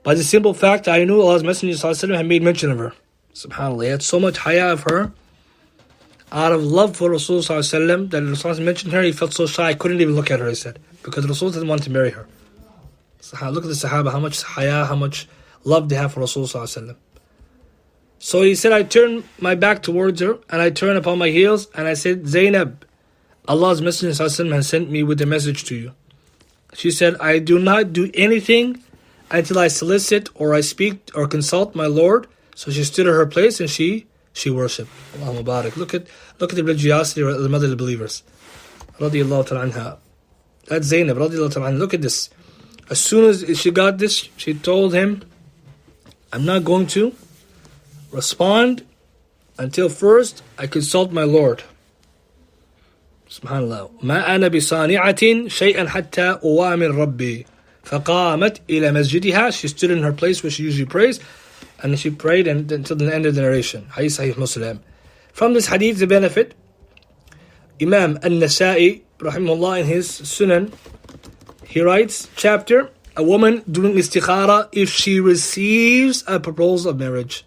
By the simple fact that I knew Allah's Messenger ﷺ had made mention of her. SubhanAllah, he had so much haya of her, out of love for Rasul ﷺ, that Rasul mentioned her, he felt so shy, I couldn't even look at her, he said, because Rasul didn't want to marry her. Look at the Sahaba, how much haya, how much love they have for Rasul ﷺ. So he said, I turned my back towards her, and I turned upon my heels, and I said, Zaynab, Allah's Messenger ﷺ has sent me with a message to you. She said, I do not do anything until I solicit or I speak or consult my Lord. So she stood at her place and she worshipped. Allah Mubarak. Look at the religiosity of the mother of the believers. Radiyallahu ta'ala anha. That's Zainab radiallahu ta'ala. Look at this. As soon as she got this, she told him, I'm not going to respond until first I consult my Lord. Subhanallah. ما أنا بصانعة شيئا حتى أوامر ربي. فقامت إلى مسجدها. She stood in her place where she usually prays, and she prayed until the end of the narration. Hadith Sahih Muslim. From this hadith, the benefit, Imam An-Nasa'i, rahimahullah, in his Sunan, he writes, chapter, a woman doing istikhara if she receives a proposal of marriage.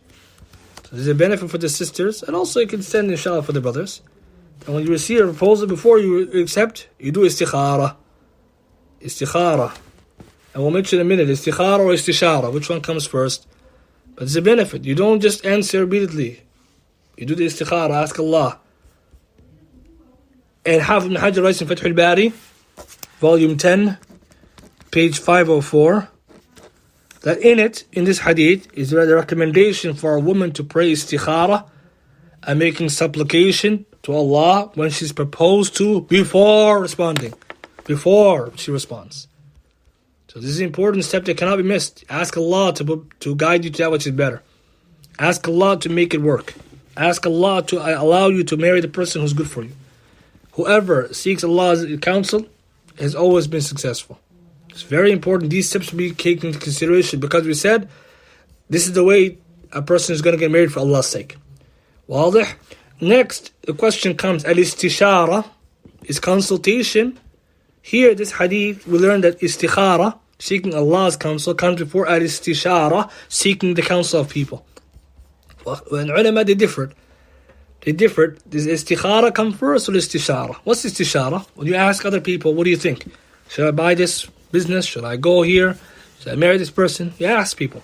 So there's a benefit for the sisters, and also you can send inshallah for the brothers. And when you receive a proposal, before you accept, you do istikhara. Istikhara. And we'll mention in a minute, istikhara or istishara, which one comes first. But there's a benefit. You don't just answer immediately. You do the istikhara, ask Allah. And Hafiz ibn Hajar writes in Fath al-Bari, volume 10, page 504, that in this hadith, is the recommendation for a woman to pray istikhara and making supplication to Allah when she's proposed to before responding, before she responds. So this is an important step that cannot be missed. Ask Allah to guide you to that which is better. Ask Allah to make it work. Ask Allah to allow you to marry the person who's good for you. Whoever seeks Allah's counsel has always been successful. It's very important these steps be taken into consideration, because we said this is the way a person is going to get married for Allah's sake. واضح? Next, the question comes, al-istishara is consultation. Here, this hadith, we learn that istikhara, seeking Allah's counsel, comes before al-istishara, seeking the counsel of people. When ulama, they differed. Does istikhara come first or istishara? What's istishara? When you ask other people, what do you think? Should I buy this business? Should I go here? Should I marry this person? You ask people.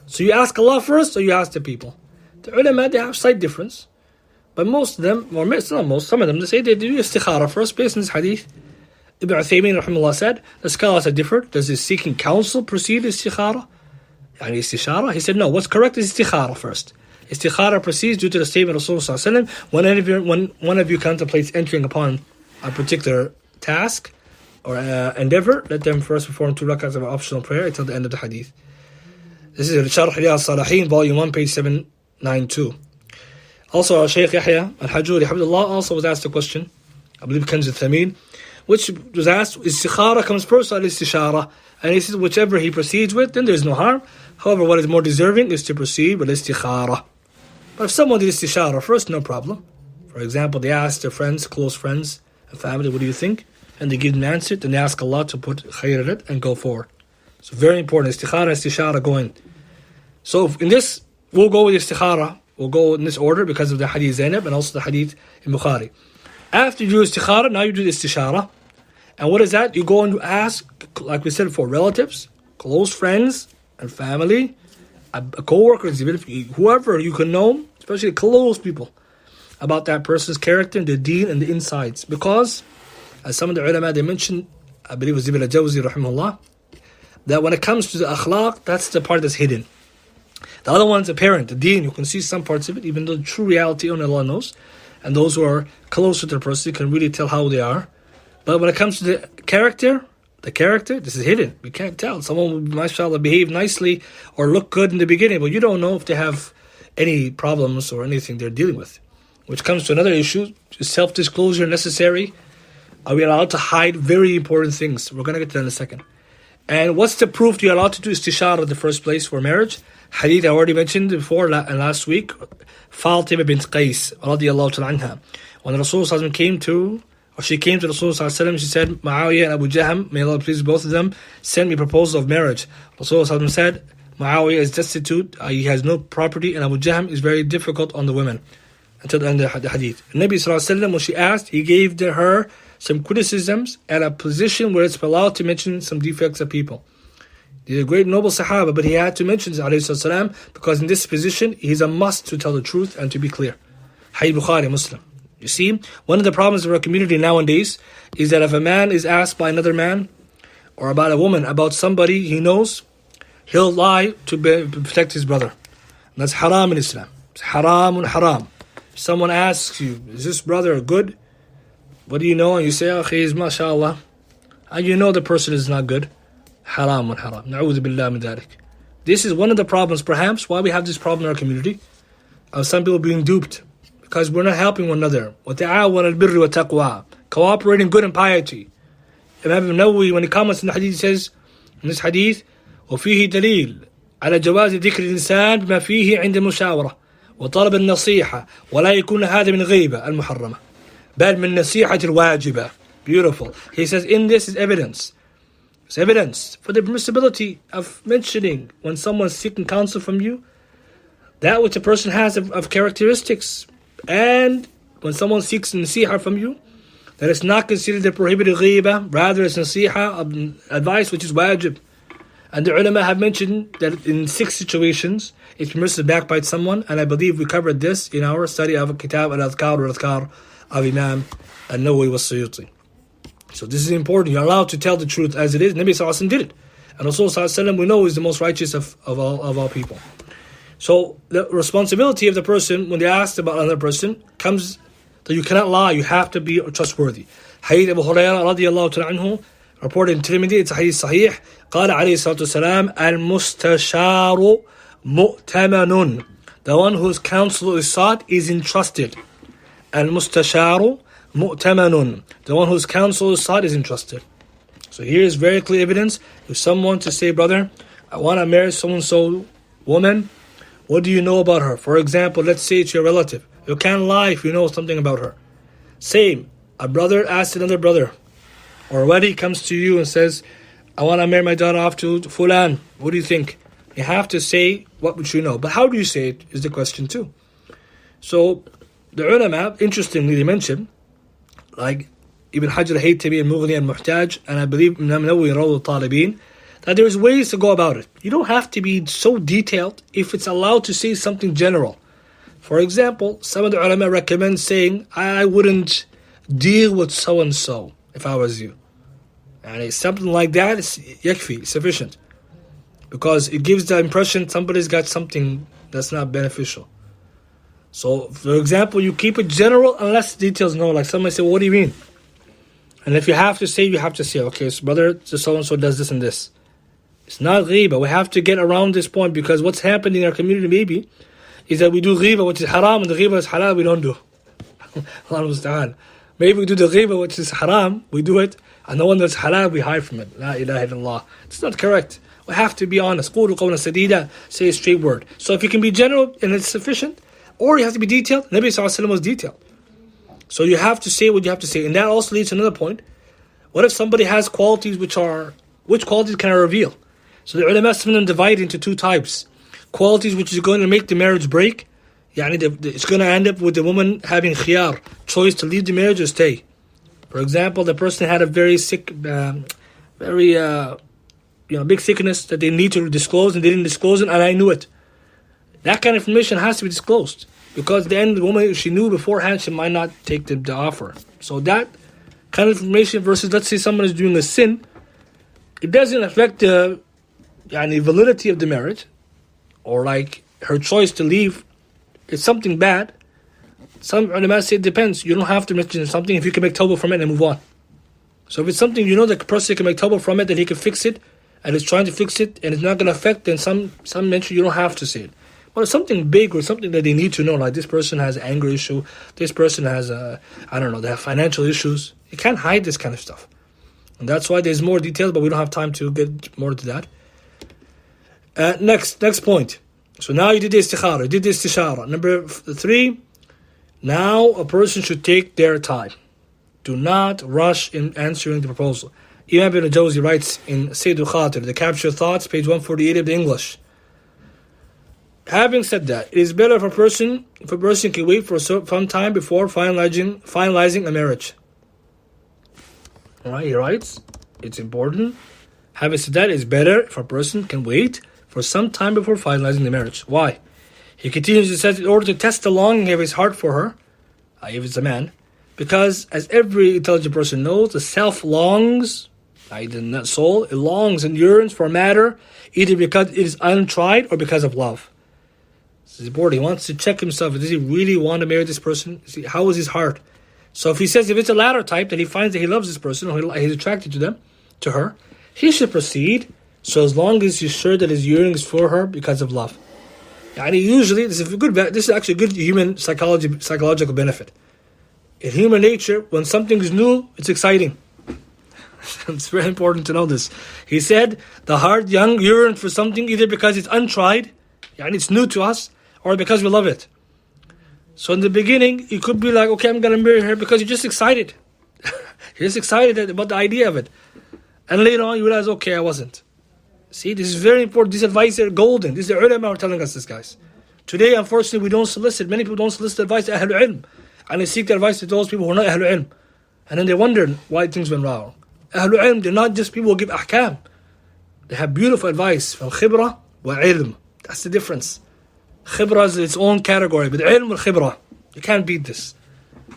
So you ask Allah first or you ask the people? The ulama, they have slight difference. But most of them, or not most, some of them, they say they do istikhara first based on this hadith. Ibn Uthaymeen rahimahullah said, the scholars are different. Does this seeking counsel precede istikhara? Yani istishara? He said no, what's correct is istikhara first. Istikhara proceeds due to the statement of Rasulullah when one of you contemplates entering upon a particular task or endeavor, let them first perform 2 rakats of an optional prayer until the end of the hadith. This is Sharh Riyadh Salihin, volume 1, page 792. Also, our Shaykh Yahya al-Hajuri Habibullah also was asked a question, I believe Kanz al-Thameen, which was asked, istikhara comes first or istishara? And he says, whichever he proceeds with, then there's no harm. However, what is more deserving is to proceed with istikhara. But if someone did istishara first, no problem. For example, they ask their friends, close friends, and family, what do you think? And they give an answer, then they ask Allah to put khair in it and go forward. So very important, istikhara and istishara going. So in this, we'll go with istikhara. We'll go in this order because of the hadith Zainab and also the hadith in Bukhari. After you do istikhara, now you do the istishara. And what is that? You go and you ask, like we said, for relatives, close friends, and family, co-workers, whoever you can know, especially close people, about that person's character and the deen and the insides. Because, as some of the ulama, they mentioned, I believe it was Ibn al-Jawzi, rahimahullah, that when it comes to the akhlaq, that's the part that's hidden. The other one's apparent, the deen, you can see some parts of it, even though the true reality only Allah knows. And those who are close to the person can really tell how they are. But when it comes to the character, this is hidden. We can't tell. Someone will, mashallah, behave nicely or look good in the beginning, but you don't know if they have any problems or anything they're dealing with. Which comes to another issue, is self-disclosure necessary? Are we allowed to hide very important things? We're going to get to that in a second. And what's the proof you're allowed to do istishara in the first place for marriage? Hadith I already mentioned before last week. Fatima bint Qais, radiallahu ta'ala anha. When Rasulullah came to Rasulullah, she said, Muawiyah and Abu Jahm, may Allah please both of them, send me a proposal of marriage. Rasulullah said, Muawiyah is destitute, he has no property, and Abu Jahm is very difficult on the women. Until the end of the hadith. Nabi Sallallahu, when she asked, he gave her some criticisms at a position where it's allowed to mention some defects of people. He's a great noble Sahaba, but he had to mention this, alayhi, because in this position, he's a must to tell the truth and to be clear. Sahih Bukhari, Muslim. You see, one of the problems of our community nowadays is that if a man is asked by another man or about a woman about somebody he knows, he'll lie to protect his brother. And that's haram in Islam. It's haram and haram. If someone asks you, is this brother good? What do you know? And you say, oh, he's mashallah, and you know the person is not good. Haram and haram. Na'udhu billah min dhalik. This is one of the problems, perhaps, why we have this problem in our community, of some people being duped, because we're not helping one another. وَتَعَاوَنَ الْبِرِّ وَالتَّقْوَى. Cooperating good and piety. Imam Nawawi, when he comments in the hadith, says, in this hadith, وفيه دليل على جواز ذكر الإنسان بما فيه عند المشاورة وطلب النصيحة ولا يكون هذا من غيبة المحرمة بل من نصيحة الواجبة. Beautiful. He says, in this is evidence. It's evidence for the permissibility of mentioning when someone's seeking counsel from you, that which a person has of characteristics. And when someone seeks nasiha from you, that it's not considered a prohibited ghibah, rather it's nasiha, advice which is wajib. And the ulama have mentioned that in 6 situations it's permissible to backbite someone, and I believe we covered this in our study of Kitab al-Adhkar wal-Adhkar of Imam al-Nawawi wal-Suyuti. So this is important. You're allowed to tell the truth as it is. Nabi Sallallahu Alaihi Wasallam did it. And Rasul Sallallahu Alaihi Wasallam, we know, is the most righteous of all people. So the responsibility of the person, when they asked about another person, comes that you cannot lie. You have to be trustworthy. Hadith Abu Hurairah radiyallahu ta'ala anhu, reported in Tirmidhi, it's a hadith sahih. قال عليه الصلاة والسلام المستشار مؤتمن. The one whose counsel is sought is entrusted. المستشار مؤتمن. The one whose counsel is sought is entrusted. So here is very clear evidence. If someone to say, brother, I want to marry so-and-so woman, what do you know about her? For example, let's say it's your relative. You can't lie if you know something about her. Same, a brother asks another brother, or a wali comes to you and says, I want to marry my daughter off to Fulan. What do you think? You have to say what would you know. But how do you say it is the question too. So the ulama, interestingly, they mention, like Ibn Hajar Haytami and Mughni and Muhtaj, and I believe Imam Nawawi and Rawd al-Talibin, that there's ways to go about it. You don't have to be so detailed if it's allowed to say something general. For example, some of the ulama recommend saying, I wouldn't deal with so-and-so if I was you. And something like that is yakfi, sufficient. Because it gives the impression somebody's got something that's not beneficial. So, for example, you keep it general unless details know. Like somebody say, what do you mean? And if you have to say, you have to say, okay, so brother, so-and-so does this and this. It's not ghiba. We have to get around this point, because what's happening in our community maybe is that we do ghiba, which is haram, and the ghiba is halal, we don't do. Allah musta'an. Maybe we do the ghiba, which is haram, we do it, and the one that's halal, we hide from it. La ilaha illallah. It's not correct. We have to be honest. قولوا قولا سديدا. Say a straight word. So if you can be general and it's sufficient, or you have to be detailed, Nabi Sallallahu Alaihi Wasallam was detailed. So you have to say what you have to say. And that also leads to another point. What if somebody has qualities which qualities can I reveal? So the ulama divide into 2 types. Qualities which is going to make the marriage break. It's going to end up with the woman having khiyar, choice to leave the marriage or stay. For example, the person had a very sick, big sickness that they need to disclose, and they didn't disclose it, and I knew it. That kind of information has to be disclosed, because the end, the woman, if she knew beforehand, she might not take the offer. So that kind of information versus, let's say someone is doing a sin, it doesn't affect the validity of the marriage, or like her choice to leave. It's something bad. Some ulama say it depends. You don't have to mention something if you can make tawbah from it and move on. So if it's something you know that the person can make tawbah from it, that he can fix it, and is trying to fix it, and it's not going to affect, then some mention you don't have to say it. But it's something big or something that they need to know, like this person has an anger issue, this person has they have financial issues. You can't hide this kind of stuff. And that's why there's more details, but we don't have time to get more into that. Next point. So now you did the istikhara, you did the istishara. Number 3, now a person should take their time. Do not rush in answering the proposal. Imam Ibn Jawzi writes in Sayyid al-Khatir, the Capture Thoughts, page 148 of the English. Having said that, it is better if a person can wait for some time before finalizing a marriage. Alright, he writes, it's important. Having said that, it's better if a person can wait for some time before finalizing the marriage. Why? He continues to say, in order to test the longing of his heart for her, if it's a man, because as every intelligent person knows, the self longs, the soul, it longs and yearns for a matter, either because it is untried or because of love. This is important. He wants to check himself. Does he really want to marry this person? How is his heart? So if he says, if it's a latter type, that he finds that he loves this person, or he's attracted to them, to her, he should proceed, so as long as he's sure that his yearning is for her because of love. Usually, this is actually a good human psychological benefit. In human nature, when something is new, it's exciting. It's very important to know this. He said, the heart yearns for something either because it's untried, it's new to us, or because we love it. So in the beginning, you could be like, okay, I'm going to marry her because you're just excited. You're just excited about the idea of it. And later on, you realize, okay, I wasn't. See, this is very important. These advice are golden. These are ulama are telling us this, guys. Today, unfortunately, we don't solicit. Many people don't solicit advice to Ahlul Ilm. And they seek the advice to those people who are not Ahlul Ilm. And then they wonder why things went wrong. Ahlul Ilm, they're not just people who give ahkam. They have beautiful advice from khibra wa ilm. That's the difference. Khibra is its own category, but ilm wa khibra, you can't beat this.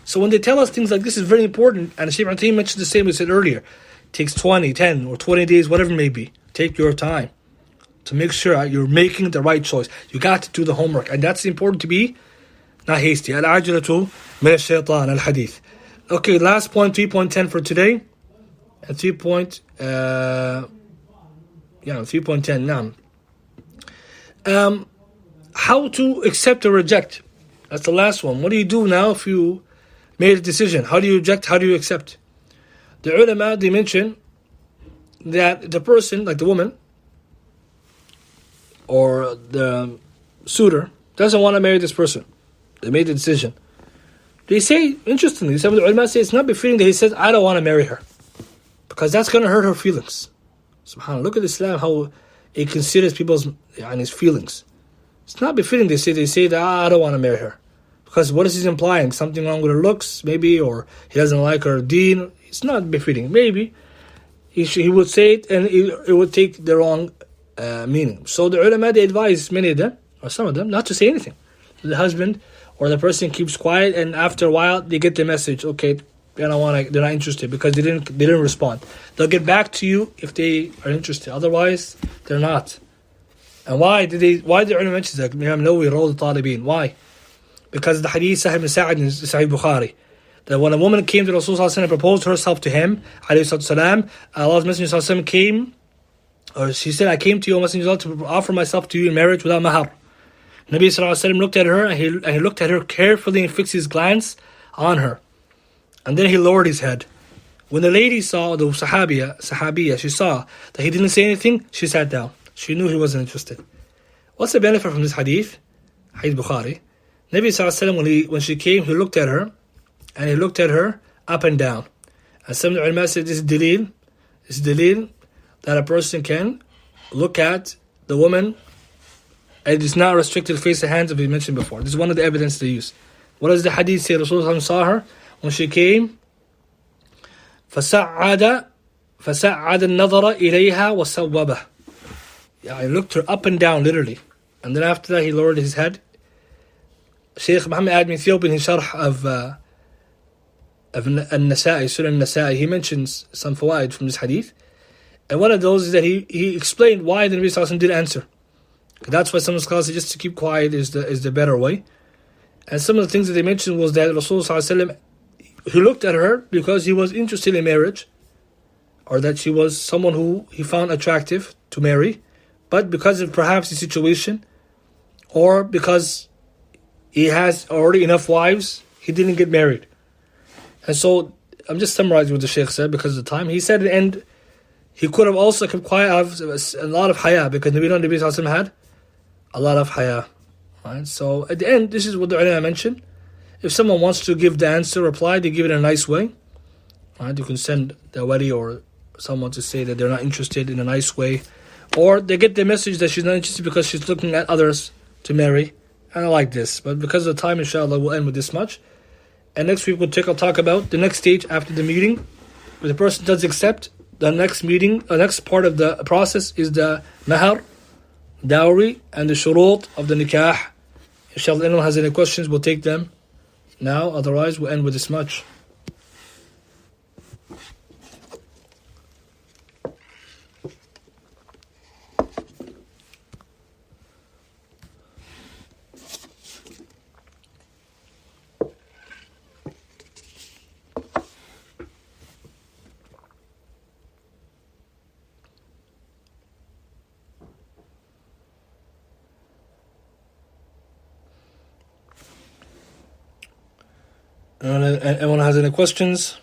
So when they tell us things like this is very important, and Shaykh Ibn mentioned the same we said earlier, it takes 20, 10, or 20 days, whatever it may be. Take your time to make sure you're making the right choice. You got to do the homework, and that's important to be not hasty. Al-ajlatu min ash-shaytan al-hadith. Okay, last point, 3.10 for today. And 3.10 now. How to accept or reject. That's the last one. What do you do now if you made a decision? How do you reject? How do you accept? The ulama, they mention that the person, like the woman, or the suitor, doesn't want to marry this person. They made the decision. They say, interestingly, some of the ulama say it's not befitting that he says, I don't want to marry her. Because that's going to hurt her feelings. SubhanAllah, look at Islam, how it considers people's feelings. It's not befitting, they say that I don't want to marry her. Because what is he implying? Something wrong with her looks, maybe, or he doesn't like her deen. It's not befitting. Maybe he would say it and it would take the wrong meaning. So the ulama, they advise many of them, or some of them, not to say anything. The husband or the person keeps quiet, and after a while they get the message, okay, they're not interested because they didn't respond. They'll get back to you if they are interested. Otherwise, they're not. And why the ulama mentions that? Imam Nawawi wrote the Talibin. Why? Because the hadith Sahih ibn Sa'id in Sahih Bukhari, that when a woman came to Rasulullah and proposed herself to him, alayhi Allah's Messenger sallallahu came, or she said, I came to you, O Messenger to offer myself to you in marriage without mahar. Nabi sallallahu looked at her, and he looked at her carefully and fixed his glance on her. And then he lowered his head. When the lady saw, the sahabiya, she saw that he didn't say anything, she sat down. She knew he wasn't interested. What's the benefit from this hadith? Hadith Bukhari. Nabi sallallahu when she came, he looked at her, and he looked at her up and down. And some of the ulama said this is dalil that a person can look at the woman, and it is not restricted to face the hands, as we mentioned before. This is one of the evidence they use. What does the hadith say? Rasulullah saw her when she came. فَسَعَّدَ النَّظَرَ إِلَيْهَا وَسَوَّبَهُ. He looked her up and down, literally. And then after that, he lowered his head. Shaykh Muhammad Admin Thiop in his sharh of An-Nasa'i, Surah An-Nasa'i, he mentions some fawaid from this hadith. And one of those is that he explained why the Nabi Sallallahu Alaihi Wasallam did answer. That's why some scholars say just to keep quiet is the better way. And some of the things that they mentioned was that Rasulullah Sallallahu Alaihi Wasallam, he looked at her because he was interested in marriage, or that she was someone who he found attractive to marry, but because of perhaps the situation, or because he has already enough wives, he didn't get married. And so, I'm just summarizing what the Shaykh said because of the time. He said at the end, he could have also kept quiet out of a lot of haya, because Nabi Sallallahu Alaihi Wasallam had a lot of haya. Right? So at the end, this is what the ulama mentioned. If someone wants to give the answer, reply, they give it in a nice way. Right? You can send the wali or someone to say that they're not interested in a nice way. Or they get the message that she's not interested because she's looking at others to marry. And I like this. But because of the time, inshallah, we'll end with this much. And next week, I'll talk about the next stage after the meeting. If the person does accept, the next part of the process is the mahar, dowry, and the shurut of the nikah. Inshallah, if anyone has any questions, we'll take them now. Otherwise, we'll end with this much. Anyone has any questions?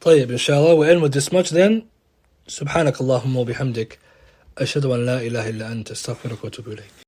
طيب inshallah we'll end with this much then. سبحانك اللهم وبحمدك أشهد أن لا إله إلا أنت أستغفرك وأتوب إليك.